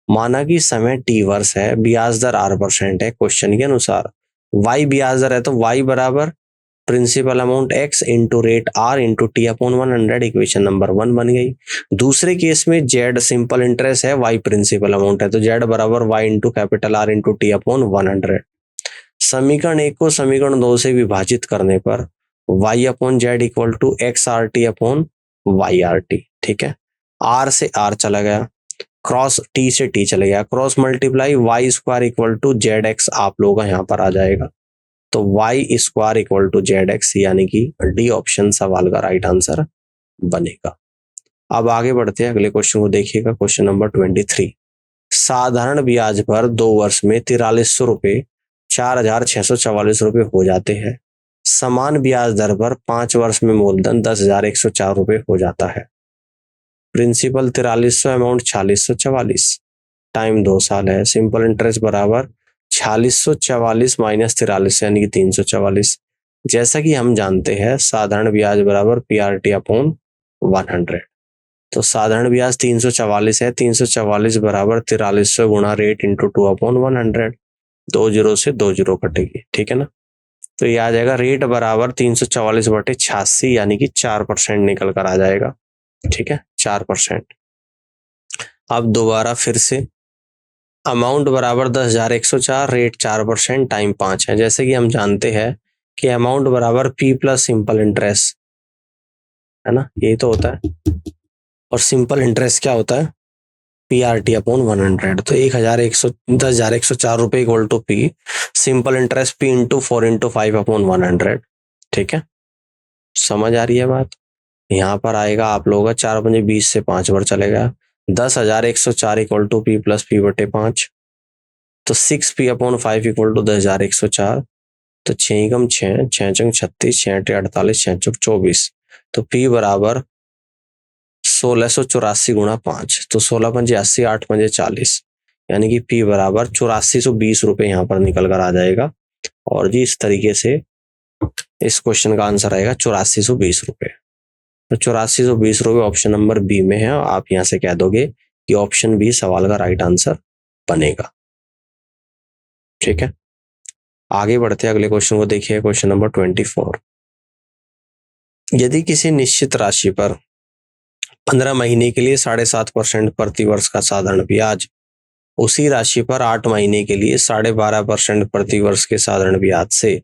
माना कि समय t वर्ष है, ब्याज दर R% है। क्वेश्चन के अनुसार y ब्याज दर है, तो y बराबर principal amount x into rate R into T upon 100, equation number 1 बन गई। दूसरे केस में z सिंपल इंटरेस्ट है, y प्रिंसिपल अमाउंट है, तो z बराबर y into capital R into T upon 100। समीकरण 1 को समीकरण 2 से विभाजित करने पर y upon Z equal to X R T upon Y R T, ठीक है। R से R चला गया, क्रॉस T से T चले गया, cross multiply y square equal to Z X आप लोगों का यहाँ पर आ जाएगा, तो y square equal to Z X, यानी कि डी ऑप्शन सवाल का राइट आंसर बनेगा। अब आगे बढ़ते हैं, अगले क्वेश्चन को देखिएगा, क्वेश्चन नंबर 23। साधारण ब्याज पर 2 वर्ष में 4300 रुपये 4,644 रुपये हो जाते हैं। समान ब्याज दर पर 5 वर्ष में मूलधन 10,104 रुपये हो जाता है। प्रिंसिपल 4300, अमाउंट 4644, टाइम 2 साल है। सिंपल इंटरेस्ट बराबर 4644 माइनस 43 यानी कि 344। जैसा कि हम जानते हैं साधारण ब्याज बराबर PRT अपॉन 100। तो साधारण ब्याज 344 है, 344 बराबर 4300 गुणा रेट इंटू 2 अपॉन 100। 2 जीरो से 2 जीरो कटेगी, ठीक है ना। तो ये आ जाएगा रेट बराबर 344/86 यानी कि 4% निकल कर आ जाएगा, ठीक है, 4%। अब दोबारा फिर से अमाउंट बराबर 10,104, रेट 4%, टाइम 5 है। जैसे कि हम जानते हैं कि अमाउंट बराबर P प्लस सिंपल इंटरेस्ट है ना, यही तो होता है। और सिंपल इंटरेस्ट क्या होता है? PRT upon 100। तो 10,104 रुपये equal to P, simple interest P into 4 into 5 upon 100, ठीक है। समझ आ रही है बात? यहाँ पर आएगा आप लोगों का 4 पंजे 20 से 5 बार चलेगा। 10,104 equal to P plus P/5, तो 6P अपॉन 5 इक्वल टू 10,104। तो 6 कम 6, 6 चंग 36, 6 48, 6 चौक 24। तो P बराबर 1684 गुणा 5, तो 16 पंजे 80, 8 पंजे 40, यानी कि P बराबर 8420 रुपये यहाँ पर निकल कर आ जाएगा। और जी इस तरीके से इस क्वेश्चन का आंसर आएगा 8420 रुपये। तो 8420 रुपये ऑप्शन नंबर बी में है। आप यहाँ से कह दोगे कि ऑप्शन बी सवाल का राइट आंसर बनेगा, ठीक है। आगे बढ़ते अगले क्वेश्चन को देखिए, क्वेश्चन नंबर 24। यदि किसी निश्चित राशि पर 15 महीने के लिए 7.5% प्रति वर्ष का साधारण ब्याज, उसी राशि पर 8 महीने के लिए 12.5% प्रति वर्ष के साधारण ब्याज से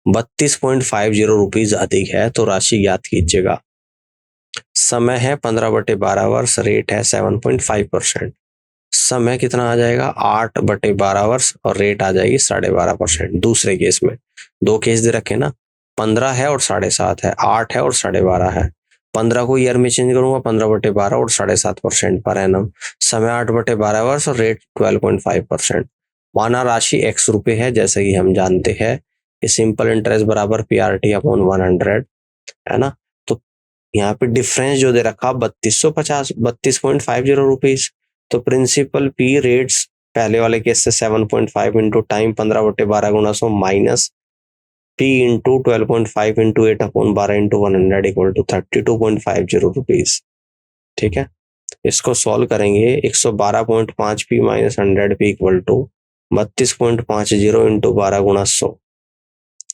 32.50 रुपीज अधिक है, तो राशि ज्ञात कीजिएगा। समय है 15/12 वर्ष, रेट है 7.5%। समय कितना आ जाएगा? 8/12 वर्ष और रेट आ जाएगी 12.5%। दूसरे केस में 2 केस दे रखे ना, 15 है और 7.5 है, 8 है और 12.5 है। 15 को ईयर में चेंज करूंगा, 15/12 और 7.5% पर एनम। समय 8/12 वर्ष और रेट 12.5%। माना राशि x रुपये है, जैसे कि हम जानते हैं कि सिंपल इंटरेस्ट बराबर PRT अपॉन 100 है ना। तो यहाँ पे डिफरेंस जो दे रखा 3250, 32.50 रुपीज। तो प्रिंसिपल P रेट्स पहले वाले केस से 7.5 इंटू टाइम 15/12 गुना 100 minus P into 12.5 into 8 upon 12 into 100 equal to 32.50 rupees, ठीक है। इसको सॉल्व करेंगे, 112.5 P minus 100 P equal to 32.50 into 12 गुना 100।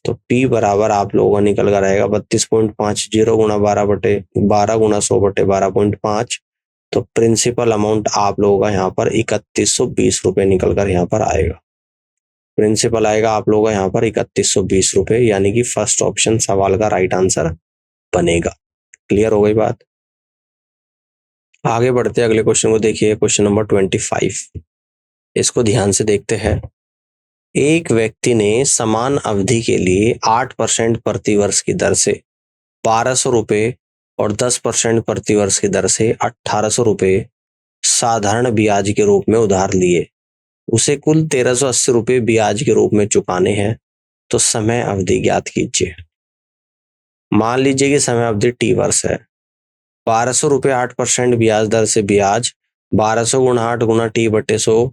तो P बराबर आप लोगों का निकल कर आएगा 32.50 गुणा 12 गुना 100/12.5। तो प्रिंसिपल अमाउंट आप लोगों का यहाँ पर 3120 रुपये निकल कर यहाँ पर आएगा। प्रिंसिपल आएगा आप लोगों का यहाँ पर 3120 रुपये, यानी कि फर्स्ट ऑप्शन सवाल का राइट आंसर बनेगा। क्लियर हो गई बात? आगे बढ़ते अगले क्वेश्चन को देखिए, क्वेश्चन नंबर 25। इसको ध्यान से देखते हैं। एक व्यक्ति ने समान अवधि के लिए 8% प्रति वर्ष की दर से 1200 रुपये और 10% प्रति वर्ष की दर से 1800 रुपये साधारण ब्याज के रूप में उधार लिए। उसे कुल 1380 रुपये ब्याज के रूप में चुकाने हैं, तो समय अवधि ज्ञात कीजिए। मान लीजिए कि समय अवधि T वर्ष है। 1200 रुपये 8% ब्याज दर से ब्याज 1200 गुणा 8 गुणा T/100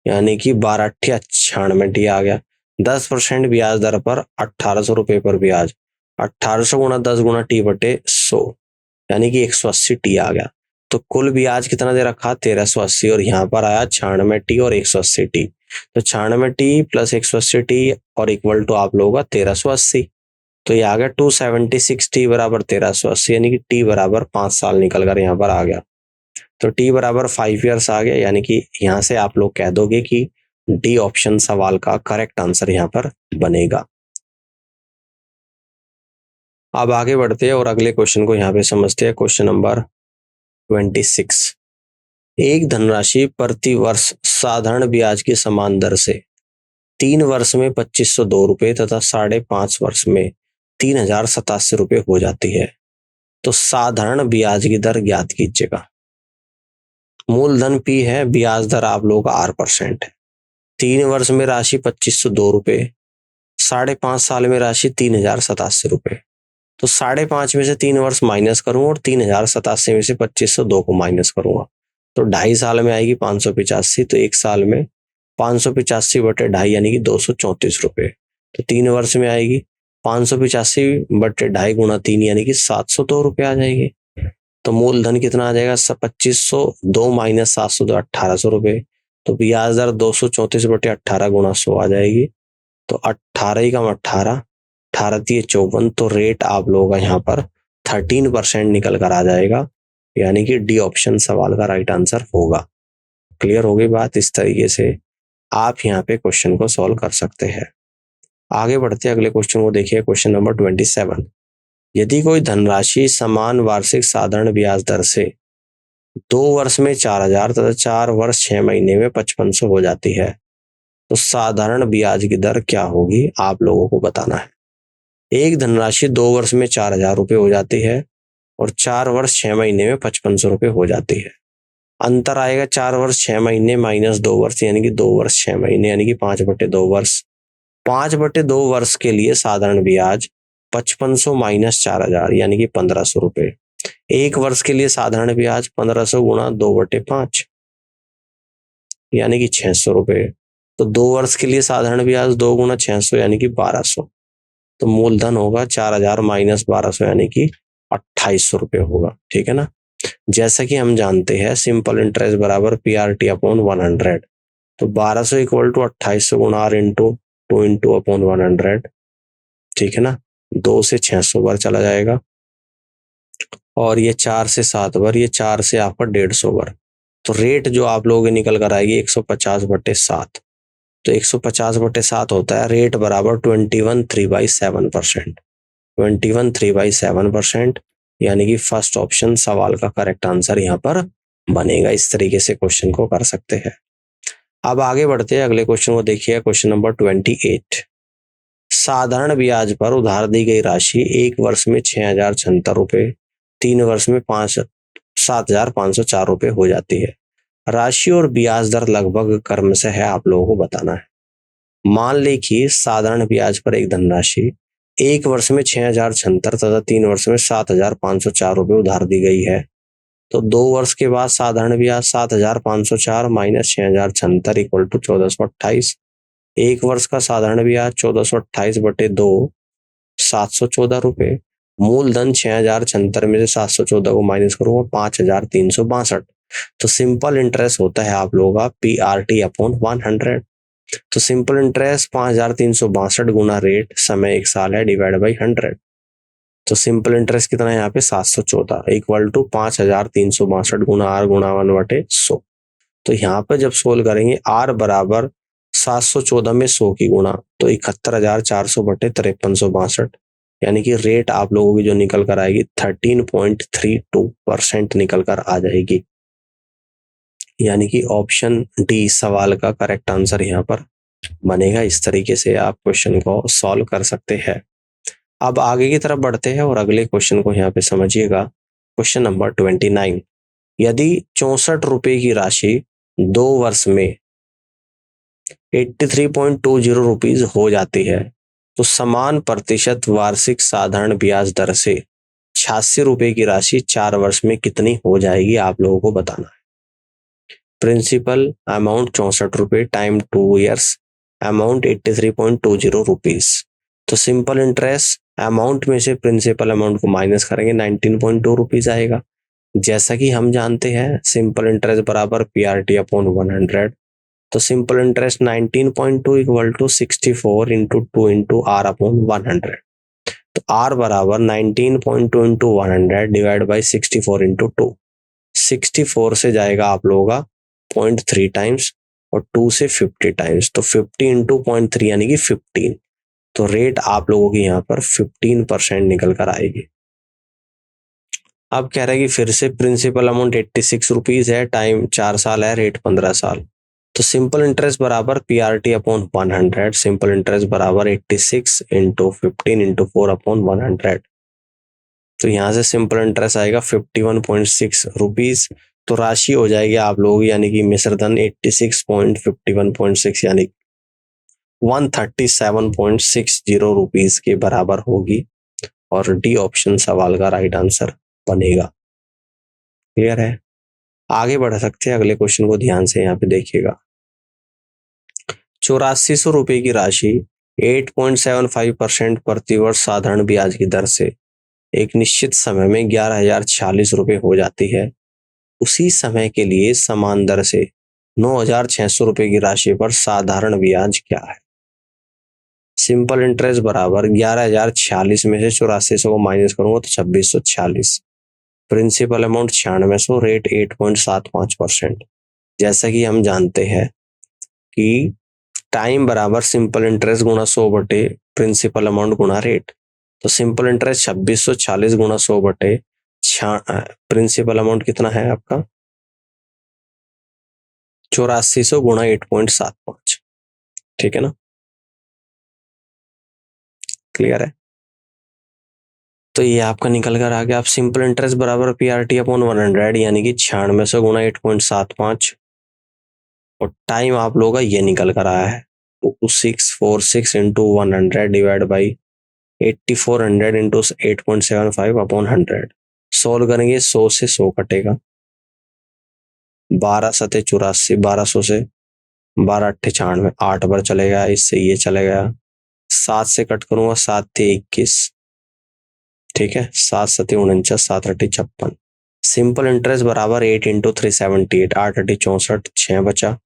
यानी कि 12×8 T आ गया। 10% ब्याज दर पर 1800 रुपये पर ब्याज 1800 गुणा 10 गुणा T/100 यानी कि 180 T आ गया। तो कुल ब्याज कितना दे रखा? 1380, और यहाँ पर आया 96 T और 180 T। तो 96 T प्लस 180 T और इक्वल टू आप लोगों का 1380। तो ये आ गया 276 T बराबर 1380, यानी कि T बराबर 5 साल निकल कर यहाँ पर आ गया। तो T बराबर 5 ईयर्स आ गया, यानी कि यहाँ से आप लोग कह दोगे कि डी ऑप्शन सवाल का करेक्ट आंसर यहाँ पर बनेगा। अब आगे बढ़ते हैं और अगले क्वेश्चन को यहाँ पे समझते हैं। Question number 26। एक धनराशि प्रति वर्ष साधारण ब्याज की समान दर से 3 वर्ष में 2502 रुपये तथा 5.5 वर्ष में 3087 रुपये हो जाती है, तो साधारण ब्याज की दर ज्ञात कीजिएगा। मूलधन P है, ब्याज दर आप लोगों का R% है। 3 वर्ष में राशि 2502 रुपये 5.5 साल में राशि 3087 रुपये। तो 5.5 में से 3 वर्ष माइनस करूंगा और 3087 में से 2502 को माइनस करूंगा, तो 2.5 साल में आएगी 585। तो 1 साल में 585 बटे 2.5 यानी कि 234 रुपये। तो 3 वर्ष में आएगी 585 बटे 2.5 गुणा 3 यानी कि 702 रुपये आ जाएगी। तो मूलधन कितना आ जाएगा? 2502 माइनस 702 1800 रुपये। तो ब्याज दर 234 बटे 18 गुणा 100 आ जाएगी। तो 18 कम 18, 18 × 54, तो रेट आप लोगों का यहाँ पर 13% निकल कर आ जाएगा, यानी कि डी ऑप्शन सवाल का राइट आंसर होगा। क्लियर हो गई बात? इस तरीके से आप यहाँ पे क्वेश्चन को सॉल्व कर सकते हैं। आगे बढ़ते हैं, अगले क्वेश्चन को देखिए, क्वेश्चन नंबर 27। यदि कोई धनराशि समान वार्षिक साधारण ब्याज दर से 2 वर्ष में 4000 तथा 4 वर्ष 6 महीने में 5500 हो जाती है, तो साधारण ब्याज की दर क्या होगी? आप लोगों को बताना है। एक धनराशि 2 वर्ष में 4000 रुपये हो जाती है और 4 वर्ष 6 महीने में 5500 रुपये हो जाती है। अंतर आएगा 4 वर्ष 6 महीने माइनस 2 वर्ष यानी कि 2 वर्ष 6 महीने यानी कि 5/2 वर्ष। 5/2 वर्ष के लिए साधारण ब्याज 5500 माइनस 4000 यानी कि 1500 रुपये। 1 वर्ष के लिए साधारण ब्याज 1500 गुणा 2/5 यानी कि 600 रुपये। तो 2 वर्ष के लिए साधारण ब्याज 2 गुणा 600 यानी कि 1200। तो मूलधन होगा 4000 माइनस 1200 यानी कि 2800 रुपये होगा। ठीक है ना? जैसा कि हम जानते हैं सिंपल इंटरेस्ट बराबर PRT अपॉन 100। तो 1200 इक्वल टू 2800 गुणा R इंटू 2 इंटू अपॉन 100। ठीक है ना? 2 से 600 बार चला जाएगा और ये 4 से 7 बार, ये 4 से आपका 150 बार। तो रेट जो आप लोगों के निकल कर आएगी 150/7। तो 150/7 होता है रेट बराबर 21/3/7%। 21/3/7% यानी कि फर्स्ट ऑप्शन सवाल का करेक्ट आंसर यहाँ पर बनेगा। इस तरीके से क्वेश्चन को कर सकते हैं। अब आगे बढ़ते हैं, अगले क्वेश्चन को देखिए, क्वेश्चन नंबर 28। साधारण ब्याज पर उधार दी गई राशि 1 वर्ष में 6076 रुपये, 3 वर्ष में 7504 रुपये हो जाती है। राशि और ब्याज दर लगभग क्रमशः है, आप लोगों को बताना है। मान लें कि साधारण ब्याज पर एक धनराशि 1 वर्ष में 6076 तथा 3 वर्ष में 7504 रुपये उधार दी गई है। तो 2 वर्ष के बाद साधारण ब्याज 7504 माइनस 6076 इक्वल टू 1428। 1 वर्ष का साधारण ब्याज 1428/2 714 रुपये। मूलधन 6076 में से 714 को माइनस करूंगा 5362। तो सिंपल इंटरेस्ट होता है आप लोगों का PRT अपॉन 100। तो सिंपल इंटरेस्ट 5362 गुना रेट समय 1 साल है डिवाइड बाई 100। तो सिंपल इंटरेस्ट कितना है यहाँ पे 714 इक्वल टू 5362 गुना R गुणा 1/100। तो यहाँ पे जब सोल्व करेंगे R बराबर 714 में 100 की गुणा, तो 71,400/5362 यानी कि रेट आप लोगों की जो निकल कर आएगी 13.32% निकल कर आ जाएगी। यानी कि ऑप्शन डी सवाल का करेक्ट आंसर यहाँ पर बनेगा। इस तरीके से आप क्वेश्चन को सॉल्व कर सकते हैं। अब आगे की तरफ बढ़ते हैं और अगले क्वेश्चन को यहाँ पे समझिएगा। Question number 29। यदि 64 रुपये की राशि 2 वर्ष में 83.20 रुपीज हो जाती है, तो समान प्रतिशत वार्षिक साधारण ब्याज दर से 86 रुपये की राशि 4 वर्ष में कितनी हो जाएगी? आप लोगों को बताना है। प्रिंसिपल अमाउंट 64 रुपये टाइम 2 ईयर्स, अमाउंट 83.20 रुपीज। तो सिंपल इंटरेस्ट अमाउंट में से प्रिंसिपल अमाउंट को माइनस करेंगे 19.2 रुपीज आएगा। जैसा कि हम जानते हैं सिंपल इंटरेस्ट बराबर PRT अपॉन 100। तो simple interest 19.2 equal to 64 into 2 into R upon 100। तो R बराबर 19.2 इंटू 100 डिवाइड बाई 64 इंटू 2। 64 से जाएगा आप लोगों का 0.3 टाइम्स और 2 से 50 टाइम्स, तो 50 इंटू 0.3 यानी कि 15। तो रेट आप लोगों की यहाँ पर 15% निकल कर आएगी। अब कह रहा है कि फिर से प्रिंसिपल अमाउंट 86 रुपीज है, टाइम 4 साल है, रेट 15 साल। तो सिंपल इंटरेस्ट बराबर PRT अपॉन 100, सिंपल इंटरेस्ट बराबर 86 इंटू 15 इंटू 4 अपॉन 100। तो यहाँ से सिंपल इंटरेस्ट आएगा 51.6 रुपीज। तो राशि हो जाएगी आप लोग यानी कि मिश्रधन 86.51.6 यानी 137.60 रुपीज के बराबर होगी और डी ऑप्शन सवाल का राइट आंसर बनेगा। क्लियर है? आगे बढ़ सकते हैं, अगले क्वेश्चन को ध्यान से यहाँ पे देखिएगा। 8400 रुपए की राशि 8.75% प्रतिवर्ष साधारण ब्याज की दर से एक निश्चित समय में 11,046 रुपए हो जाती है। उसी समय के लिए समान दर से 9,600 रुपए की राशि पर साधारण ब्याज क्या है? सिंपल इंटरेस्ट बराबर 11,046 में से 8400 को माइनस करूंगा तो 2646। Principal amount 9600, rate 8.75%। जैसा कि हम जानते हैं कि टाइम बराबर सिंपल इंटरेस्ट गुणा 100 बटे प्रिंसिपल अमाउंट गुणा रेट। तो सिंपल इंटरेस्ट 2640 गुणा 100 बटे प्रिंसिपल अमाउंट कितना है आपका 8400 गुणा 8.75। ठीक है ना? क्लियर है? तो ये आपका निकल कर आ गया। आप सिंपल इंटरेस्ट बराबर PRT अपॉन 100 यानी कि 9600 गुणा 8.75 और टाइम आप लोगों का ये निकल कर आया है 2646 into 100 divide by 8400 into 8.75 upon 100। Solve करेंगे 100 से 100 कटेगा, 12 सते 84, 1200 से 12 अट्ठे 96, 8 बार चलेगा, इससे ये चलेगा, 7 से कट करूंगा 7 थे 21। ठीक है, 7 सते 49, 7 अट्ठे 56। सिंपल इंटरेस्ट बराबर 8 इंटू 378, 8 अट्ठे 64, 6 बचा,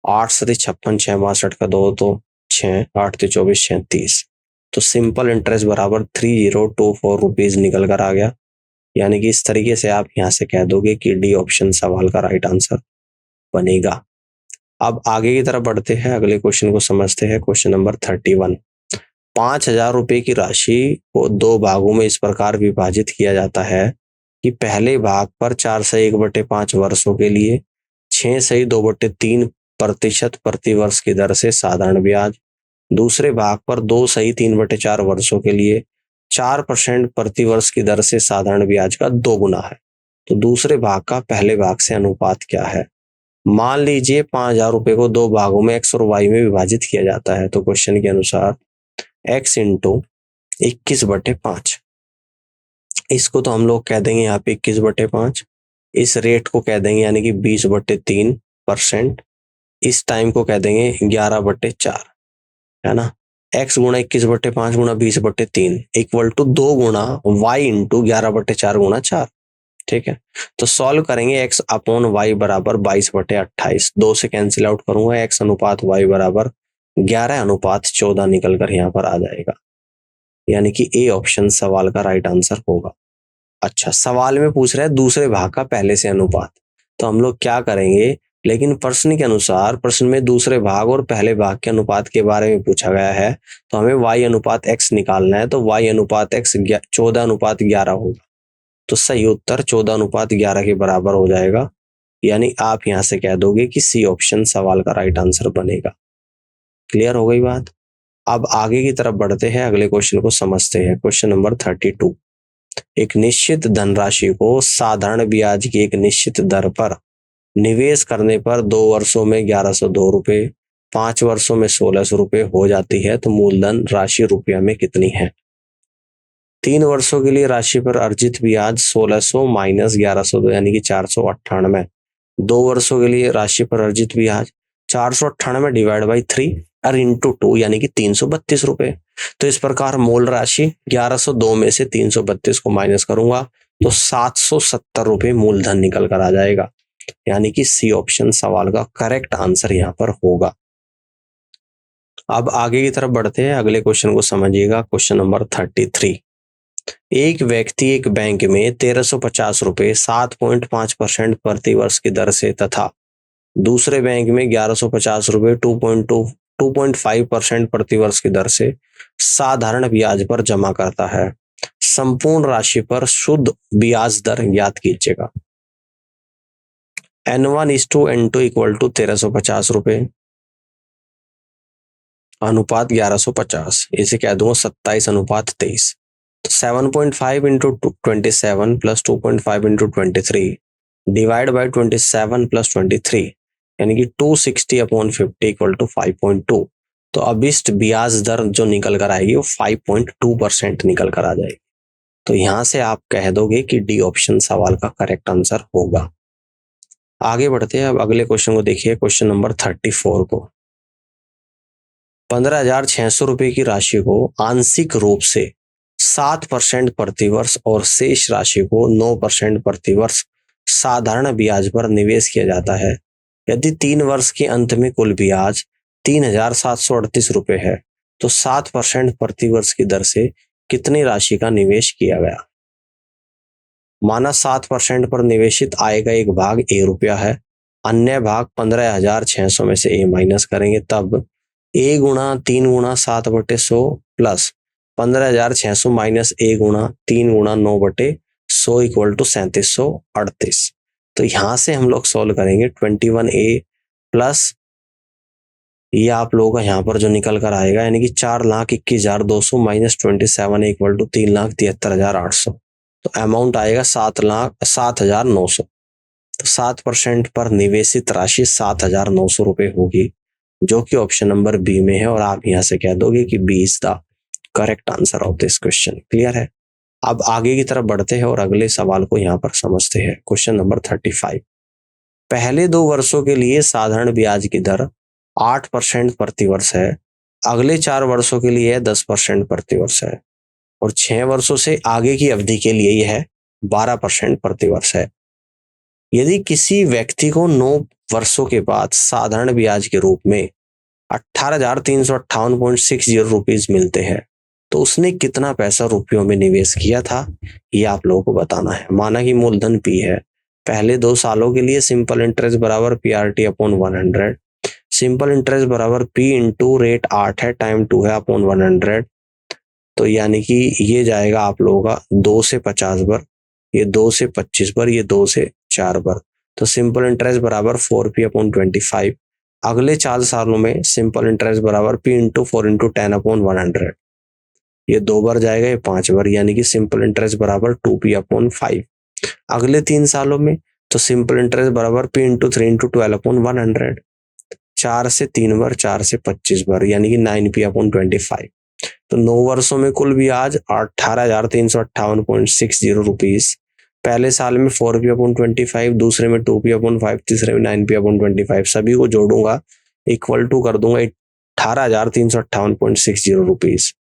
8 सते 56, 6 62 का 2 तो 6, 8 थे 24, 6 30। तो सिंपल इंटरेस्ट बराबर 3024 रुपीज निकल कर आ गया। यानी कि इस तरीके से आप यहां से कह दोगे कि डी ऑप्शन सवाल का राइट आंसर बनेगा। अब आगे की तरफ बढ़ते हैं, अगले क्वेश्चन को समझते हैं। Question number 31। 5,000 रुपए की राशि को 2 भागों में इस प्रकार विभाजित किया जाता है कि पहले भाग पर 4 से 1/5 वर्षों के लिए 6 से 2/3% प्रतिवर्ष की दर से साधारण ब्याज, दूसरे भाग पर 2 से 3/4 वर्षों के लिए 4% प्रतिवर्ष की दर से साधारण ब्याज का 2 गुना है। तो दूसरे भाग का पहले भाग से अनुपात क्या है? मान लीजिए 5,000 रुपए को 2 भागों में x और y में विभाजित किया जाता है। तो क्वेश्चन के अनुसार x इंटू 21/5, इसको तो हम लोग कह देंगे यहाँ पे 21/5, इस रेट को कह देंगे यानी कि 20/3%, इस टाइम को कह देंगे 11/4, है ना। x गुणा 21/5 गुणा 20/3 इक्वल टू 2 गुणा y इंटू 11/4 गुणा 4। ठीक है, तो सॉल्व करेंगे x अपॉन y बराबर 22/28, 2 से कैंसिल आउट करूंगा, x अनुपात y बराबर 11/14 निकल कर यहाँ पर आ जाएगा। यानी कि ए ऑप्शन सवाल का राइट आंसर होगा। अच्छा, सवाल में पूछ रहा है दूसरे भाग का पहले से अनुपात, तो हम लोग क्या करेंगे, लेकिन प्रश्न के अनुसार प्रश्न में दूसरे भाग और पहले भाग के अनुपात के बारे में पूछा गया है, तो हमें y अनुपात x निकालना है। तो y अनुपात x 14/11 होगा। तो सही उत्तर 14/11 के बराबर हो जाएगा। यानी आप यहां से कह दोगे कि सी ऑप्शन सवाल का राइट आंसर बनेगा। क्लियर हो गई बात? अब आगे की तरफ बढ़ते हैं, अगले क्वेश्चन को समझते हैं। Question number 32। एक निश्चित धनराशि को साधारण ब्याज की एक निश्चित दर पर निवेश करने पर 2 वर्षों में 1102 रुपए, 5 वर्षों में 1600 रुपए हो जाती है, तो मूलधन राशि रुपया में कितनी है? 3 वर्षों के लिए राशि पर अर्जित ब्याज 1600 माइनस 1102 यानी कि 498। 2 वर्षों के लिए राशि पर अर्जित ब्याज 498 डिवाइड बाई 3 और इंटू 2 यानी कि 332 रुपए। तो इस प्रकार मूल राशि 1102 में से 332 को माइनस करूंगा तो 770 रुपए मूलधन निकल कर आ जाएगा। यानी कि सी ऑप्शन सवाल का करेक्ट आंसर यहाँ पर होगा। अब आगे की तरफ बढ़ते हैं, अगले क्वेश्चन को समझिएगा। Question number 33। एक व्यक्ति एक बैंक में 1350 रुपए 7.5% प्रतिवर्ष की दर से तथा दूसरे बैंक में 1150 रुपए 2.5% प्रतिवर्ष की दर से साधारण ब्याज पर जमा करता है। संपूर्ण राशि पर शुद्ध ब्याज दर ज्ञात कीजिएगा। N1:N2 इक्वल टू 1350 रुपए अनुपात 1150, इसे कह दूंगा 27/23। तो 7.5 into 27 plus 2.5 into 23 divide by 27 plus 23 यानी कि 260/50 इक्वल टू 5.2। तो अभिष्ट ब्याज दर जो निकल कर आएगी वो 5.2% निकल कर आ जाएगी। तो यहां से आप कह दोगे कि डी ऑप्शन सवाल का करेक्ट आंसर होगा। आगे बढ़ते हैं, अब अगले क्वेश्चन को देखिए, क्वेश्चन नंबर 34 को। 15,600 रुपए की राशि को आंशिक रूप से 7% प्रतिवर्ष और शेष राशि को 9% प्रतिवर्ष साधारण ब्याज पर निवेश किया जाता है। यदि 3 वर्ष के अंत में कुल ब्याज 3,738 रुपए है तो 7% प्रतिवर्ष की दर से कितनी राशि का निवेश किया गया। माना 7% पर निवेशित आय का एक भाग ₹1 है, अन्य भाग 15,600 में से ए माइनस करेंगे, तब ए गुणा 3 गुणा 7/100 प्लस 15,600 माइनस ए गुणा 3 गुणा 9/100 इक्वल टू 3738। तो यहां से हम लोग सोल्व करेंगे 21A प्लस ये आप लोगों का यहाँ पर जो निकल कर आएगा यानी कि 4,21,200 माइनस 27 इक्वल टू 3,73,800। तो अमाउंट आएगा 7,0900। तो 7% पर निवेशित राशि 7,900 रुपए होगी, जो कि ऑप्शन नंबर बी में है, और आप यहां से कह दोगे कि B is the correct answer of this question. Clear है। अब आगे की तरफ बढ़ते हैं और अगले सवाल को यहाँ पर समझते हैं। Question number 35। पहले 2 वर्षों के लिए साधारण ब्याज की दर 8% प्रतिवर्ष है, अगले 4 वर्षों के लिए 10% प्रतिवर्ष है, और 6 वर्षों से आगे की अवधि के लिए यह 12% प्रतिवर्ष है। यदि किसी व्यक्ति को 9 वर्षों के बाद साधारण ब्याज के रूप में 18,358.60 रुपीज मिलते हैं तो उसने कितना पैसा रुपयों में निवेश किया था, ये आप लोगों को बताना है। माना कि मूलधन P है, पहले 2 सालों के लिए सिंपल इंटरेस्ट बराबर PRT अपॉन 100, सिंपल इंटरेस्ट बराबर P इंटू रेट 8 है टाइम 2 है अपॉन 100। तो यानी कि ये जाएगा आप लोगों का 2 से 50 बार, ये 2 से 25 बार, ये 2 से 4 बार। तो सिंपल इंटरेस्ट बराबर 4P अपॉन 25। अगले 4 सालों में सिंपल इंटरेस्ट बराबर P इंटू 4 इंटू 10 अपॉन 100, ये 2 बार जाएगा, ये 5 बार, यानी कि सिंपल इंटरेस्ट बराबर 2P अपॉन 5। अगले 3 सालों में तो सिंपल इंटरेस्ट बराबर P इंटू 3 इंटू 12 अपॉन 100, 4 से 3 बार, 4 से 25 बार, यानी कि 9P अपॉन 25। तो 9 वर्षों में कुल ब्याज 18,358.60 रुपीज। पहले साल में 4P अपॉन 25, दूसरे में 2P अपॉन 5, तीसरे में 9P अपॉन 25। सभी को जोड़ूंगा, इक्वल टू कर दूंगा 18,358.60 रुपीज।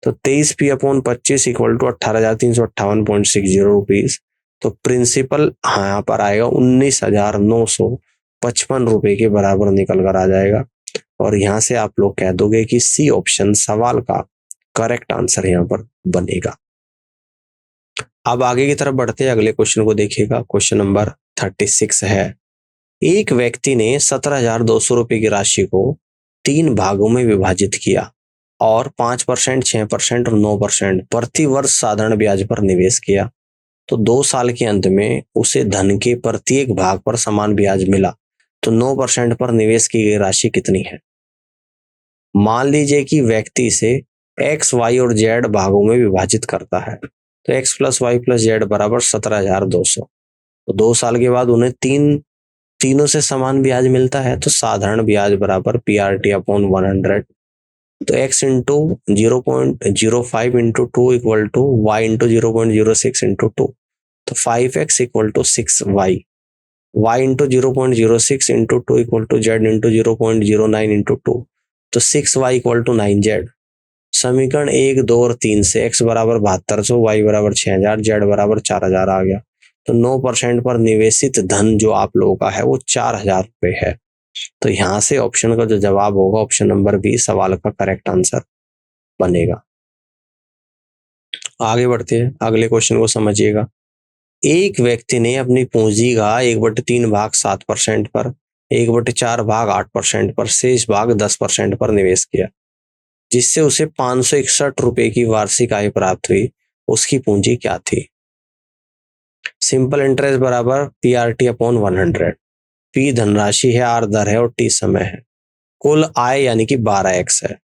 तो 23P upon 25 equal to 18,358.60 rupees. तो प्रिंसिपल यहाँ पर आएगा 19,955 रुपए के बराबर निकल कर आ जाएगा, और यहां से आप लोग कह दोगे कि सी ऑप्शन सवाल का करेक्ट आंसर यहां पर बनेगा। अब आगे की तरफ बढ़ते हैं, अगले क्वेश्चन को देखिएगा। क्वेश्चन नंबर 36 है। एक व्यक्ति ने 17,200 रुपए की राशि को 3 भागों में विभाजित किया और 5%, 6% और 9% प्रति वर्ष साधारण ब्याज पर निवेश किया। तो 2 साल के अंत में उसे धन के प्रत्येक भाग पर समान ब्याज मिला, तो 9% पर निवेश की गई राशि कितनी है। मान लीजिए कि व्यक्ति इसे X, Y और Z भागों में विभाजित करता है, तो X plus Y plus Z बराबर 17,200। तो 2 साल के बाद उन्हें तीनों से समान ब्याज मिलता है, तो साधारण ब्याज बराबर PRT अपॉन 100। तो X into 0.05 into 2 equal to Y into 0.06 into 2, तो 5X equal to 6Y, Y into 0.06 into 2 equal to Z into 0.09 into 2, तो 6Y इक्वल टू 9Z। समीकरण 1, 2 और 3 से X बराबर 7200, Y बराबर 6,000, Z बराबर 4,000 आ गया। तो 9% पर निवेशित धन जो आप लोगों का है वो 4,000 रुपए है। तो यहां से ऑप्शन का जो जवाब होगा ऑप्शन नंबर बी सवाल का करेक्ट आंसर बनेगा। आगे बढ़ते हैं, अगले क्वेश्चन को समझिएगा। एक व्यक्ति ने अपनी पूंजी का 1/3 भाग 7% पर, 1/4 भाग 8% पर, शेष भाग 10% पर निवेश किया, जिससे उसे 561 रुपए की वार्षिक आय प्राप्त हुई। उसकी पूंजी क्या थी। सिंपल इंटरेस्ट बराबर PRT अपॉन 100। P धनराशि है, R दर है और T समय है। कुल आय यानी कि 12x है।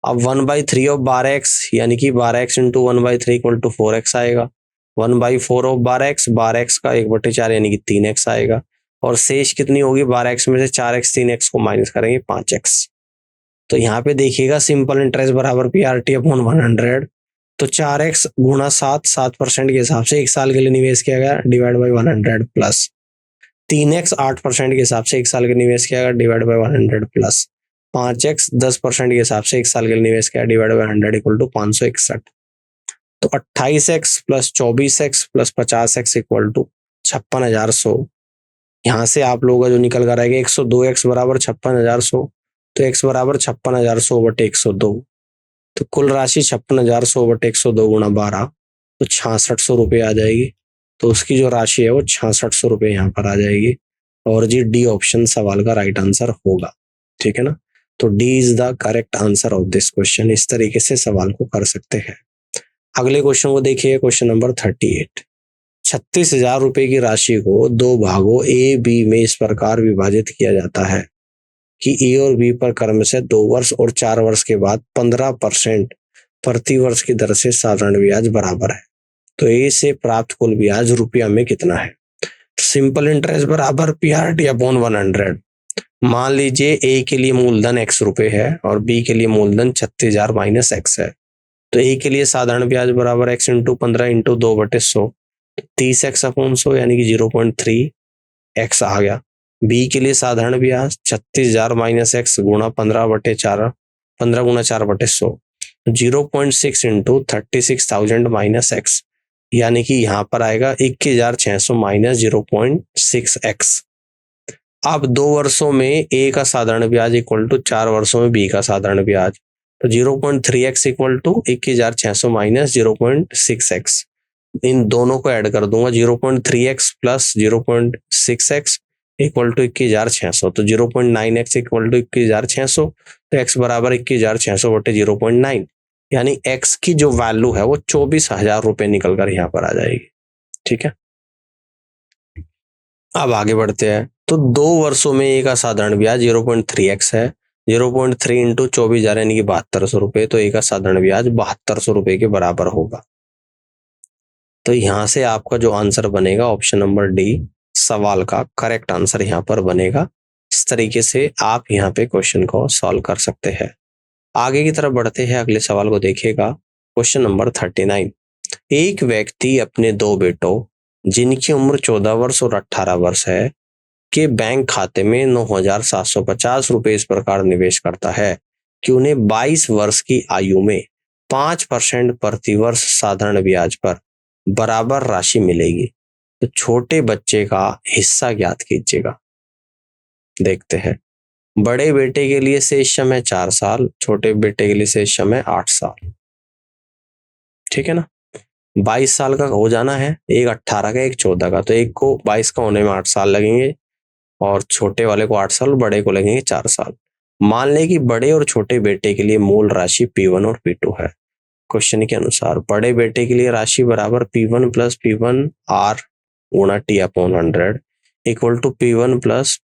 अब 1/3 ऑफ 12x यानी कि 12x into 1/3 equal to 4x आएगा। 1/4 ऑफ 12x, 12x का 1/4 यानी कि 3x आएगा, और शेष कितनी होगी 12x में से 4x 3x को माइनस करेंगे 5x। तो यहाँ पे देखिएगा सिंपल इंटरेस्ट बराबर PRT अपॉन 100, तो 4x गुणा 7% के हिसाब से 1 साल के लिए निवेश किया गया डिवाइड बाई 100 प्लस 3x 8% के हिसाब से 1 साल के निवेश किया गया डिवाइड बाई 100 प्लस 5x 10% के हिसाब से 1 साल के लिए निवेश किया डिवाइड बाई 100 इक्वल टू 561। तो 28x plus 24x plus 50x equal to 56,100। यहाँ से आप लोगों का जो निकल कर आएगा 102x बराबर 56,100, तो x बराबर 56,100 बटे 102, तो कुल राशि 56,100 बटे 102 गुणा 12, तो 6600 रुपये आ जाएगी। तो उसकी जो राशि है वो 6600 रुपये यहाँ पर आ जाएगी और जी डी ऑप्शन सवाल का राइट आंसर होगा। ठीक है ना, तो D is the correct answer of this question. इस तरीके से सवाल को कर सकते हैं। अगले क्वेश्चन को देखिए, क्वेश्चन नंबर 38। 36,000 रुपए की राशि को दो भागों ए बी में इस प्रकार विभाजित किया जाता है कि ए और बी पर क्रम से 2 वर्ष और 4 वर्ष के बाद 15% प्रति वर्ष की दर से साधारण ब्याज बराबर है। तो ए से प्राप्त कुल ब्याज रुपया में कितना है? सिंपल इंटरेस्ट बराबर PRT अपॉन 100। मान लीजिए ए के लिए मूलधन x रुपए है और बी के लिए मूलधन 36,000 माइनस x है। तो ए के लिए साधारण ब्याज बराबर x into 15 into 2/100, 30x upon 100 यानी कि 0.3x आ गया। बी के लिए साधारण ब्याज 36,000 माइनस x गुणा 15/4, 15 गुणा 4/100, 0.6 इंटू 36,000 माइनस x यानी कि यहाँ पर आएगा 21,600 माइनस 0.6x। अब 2 वर्षों में ए का साधारण ब्याज इक्वल टू 4 वर्षों में बी का साधारण ब्याज, तो 0.3x equal to 21,600 minus 0.6x। इन दोनों को ऐड कर दूंगा, 0.3x plus 0.6x equal to 21,600, तो 0.9x इक्वल टू 21,600, तो x बराबर 21,600 बटे 0.9 यानी x की जो वैल्यू है वो 24,000 रुपये निकल कर यहाँ पर आ जाएगी। ठीक है, अब आगे बढ़ते हैं। तो 2 वर्षों में ए का साधारण ब्याज 0.3x है, 0.3 इंटू 24,000 यानी कि 7200 रुपये, तो ए का साधारण ब्याज 7200 रुपये के बराबर होगा। तो यहाँ से आपका जो आंसर बनेगा ऑप्शन नंबर डी सवाल का करेक्ट आंसर यहाँ पर बनेगा। इस तरीके से आप यहाँ पे क्वेश्चन को सॉल्व कर सकते हैं। आगे की तरफ बढ़ते हैं, अगले सवाल को देखिएगा, क्वेश्चन नंबर 39। एक व्यक्ति अपने 2 बेटों जिनकी उम्र 14 वर्ष और 18 वर्ष है के बैंक खाते में 9,750 रुपये इस प्रकार निवेश करता है कि उन्हें 22 वर्ष की आयु में 5% प्रति वर्ष साधारण ब्याज पर बराबर राशि मिलेगी। तो छोटे बच्चे का हिस्सा ज्ञात कीजिएगा। देखते हैं, बड़े बेटे के लिए शेष समय 4 साल, छोटे बेटे के लिए शेष समय 8 साल। ठीक है ना, 22 साल का हो जाना है, एक 18 का एक 14 का, तो एक को 22 का होने में 8 साल लगेंगे और छोटे वाले को 8 साल, बड़े को लगेंगे 4 साल। मान लें कि बड़े और छोटे बेटे के लिए मूल राशि P1 और P2 है। क्वेश्चन के अनुसार बड़े बेटे के लिए राशि बराबर P1 प्लस P1 R गुणा T upon 100 equal to P1 plus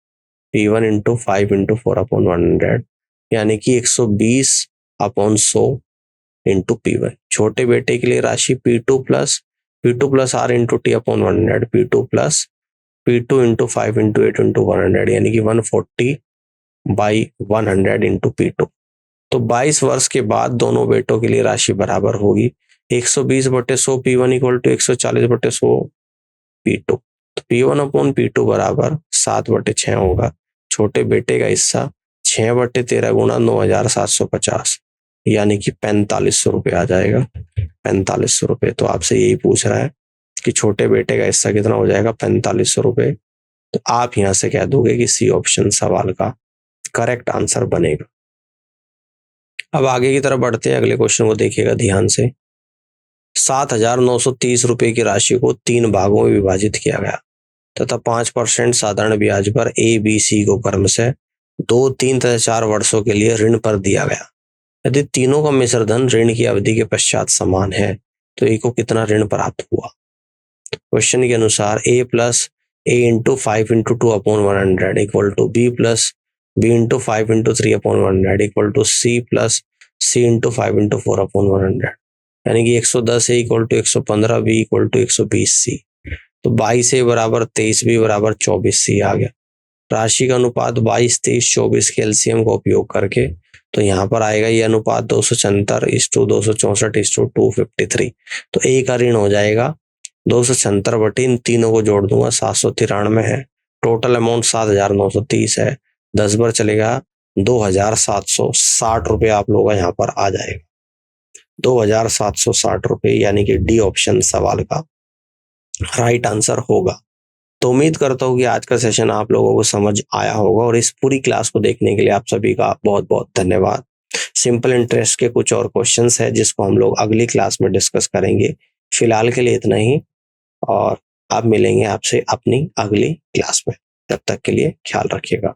P1 into 5 into 4 upon 100 यानी कि 120 अपॉन 100 इंटू P1। छोटे बेटे के लिए राशि P2 plus R into T upon 100, P2 plus P2 into 5 into 8 into 100 यानी कि 140/100 इंटू P2। तो 22 वर्ष के बाद दोनों बेटों के लिए राशि बराबर होगी 120/100 P1 इक्वल टू 140/100 P2। तो P1 अपॉन P2 बराबर 7/6 होगा। छोटे बेटे का हिस्सा 6/13 गुणा 9,750 यानी कि 4500 रुपये आ जाएगा, 4500 रुपये। तो आपसे यही पूछ रहा है कि छोटे बेटे का हिस्सा कितना हो जाएगा, 4500 रुपये। तो आप यहां से कह दोगे कि सी ऑप्शन सवाल का करेक्ट आंसर बनेगा। अब आगे की तरफ बढ़ते हैं, अगले क्वेश्चन को देखिएगा ध्यान से। 7,930 रुपये की राशि को 3 भागों में विभाजित किया गया तथा 5% साधारण ब्याज पर ए बी सी को क्रम से 2, 3 तथा 4 वर्षों के लिए ऋण पर दिया गया। यदि तीनों का मिश्र धन ऋण की अवधि के पश्चात समान है तो ए को कितना ऋण प्राप्त हुआ? क्वेश्चन के अनुसार a plus a into 5 into 2 upon 100 equal to b plus b into 5 into 3 upon 100 equal to c plus c into 5 into 4 upon 100 यानी कि 110 a equal to 115 b equal to 120 c. तो 22 ए बराबर 23 बी बराबर 24 सी आ गया। राशि का अनुपात 22, 23, 24 के एलसीएम का उपयोग करके, तो यहाँ पर आएगा ये अनुपात 276:264:253। तो ए का ऋण हो जाएगा 276 बटे इन तीनों को जोड़ दूंगा 793 है। टोटल अमाउंट 7,930 है। 10 बार चलेगा 2,760 रुपये आप लोगों का यहाँ पर आ जाएगा। 2,760 रुपये, यानी कि डी ऑप्शन सवाल का राइट आंसर होगा। तो उम्मीद करता हूँ कि आज का सेशन आप लोगों को समझ आया होगा, और इस पूरी क्लास को देखने के लिए आप सभी का बहुत बहुत धन्यवाद। सिंपल इंटरेस्ट के कुछ और क्वेश्चंस है जिसको हम लोग अगली क्लास में डिस्कस करेंगे। फिलहाल के लिए इतना ही, और आप मिलेंगे आपसे अपनी अगली क्लास में। तब तक के लिए ख्याल रखिएगा।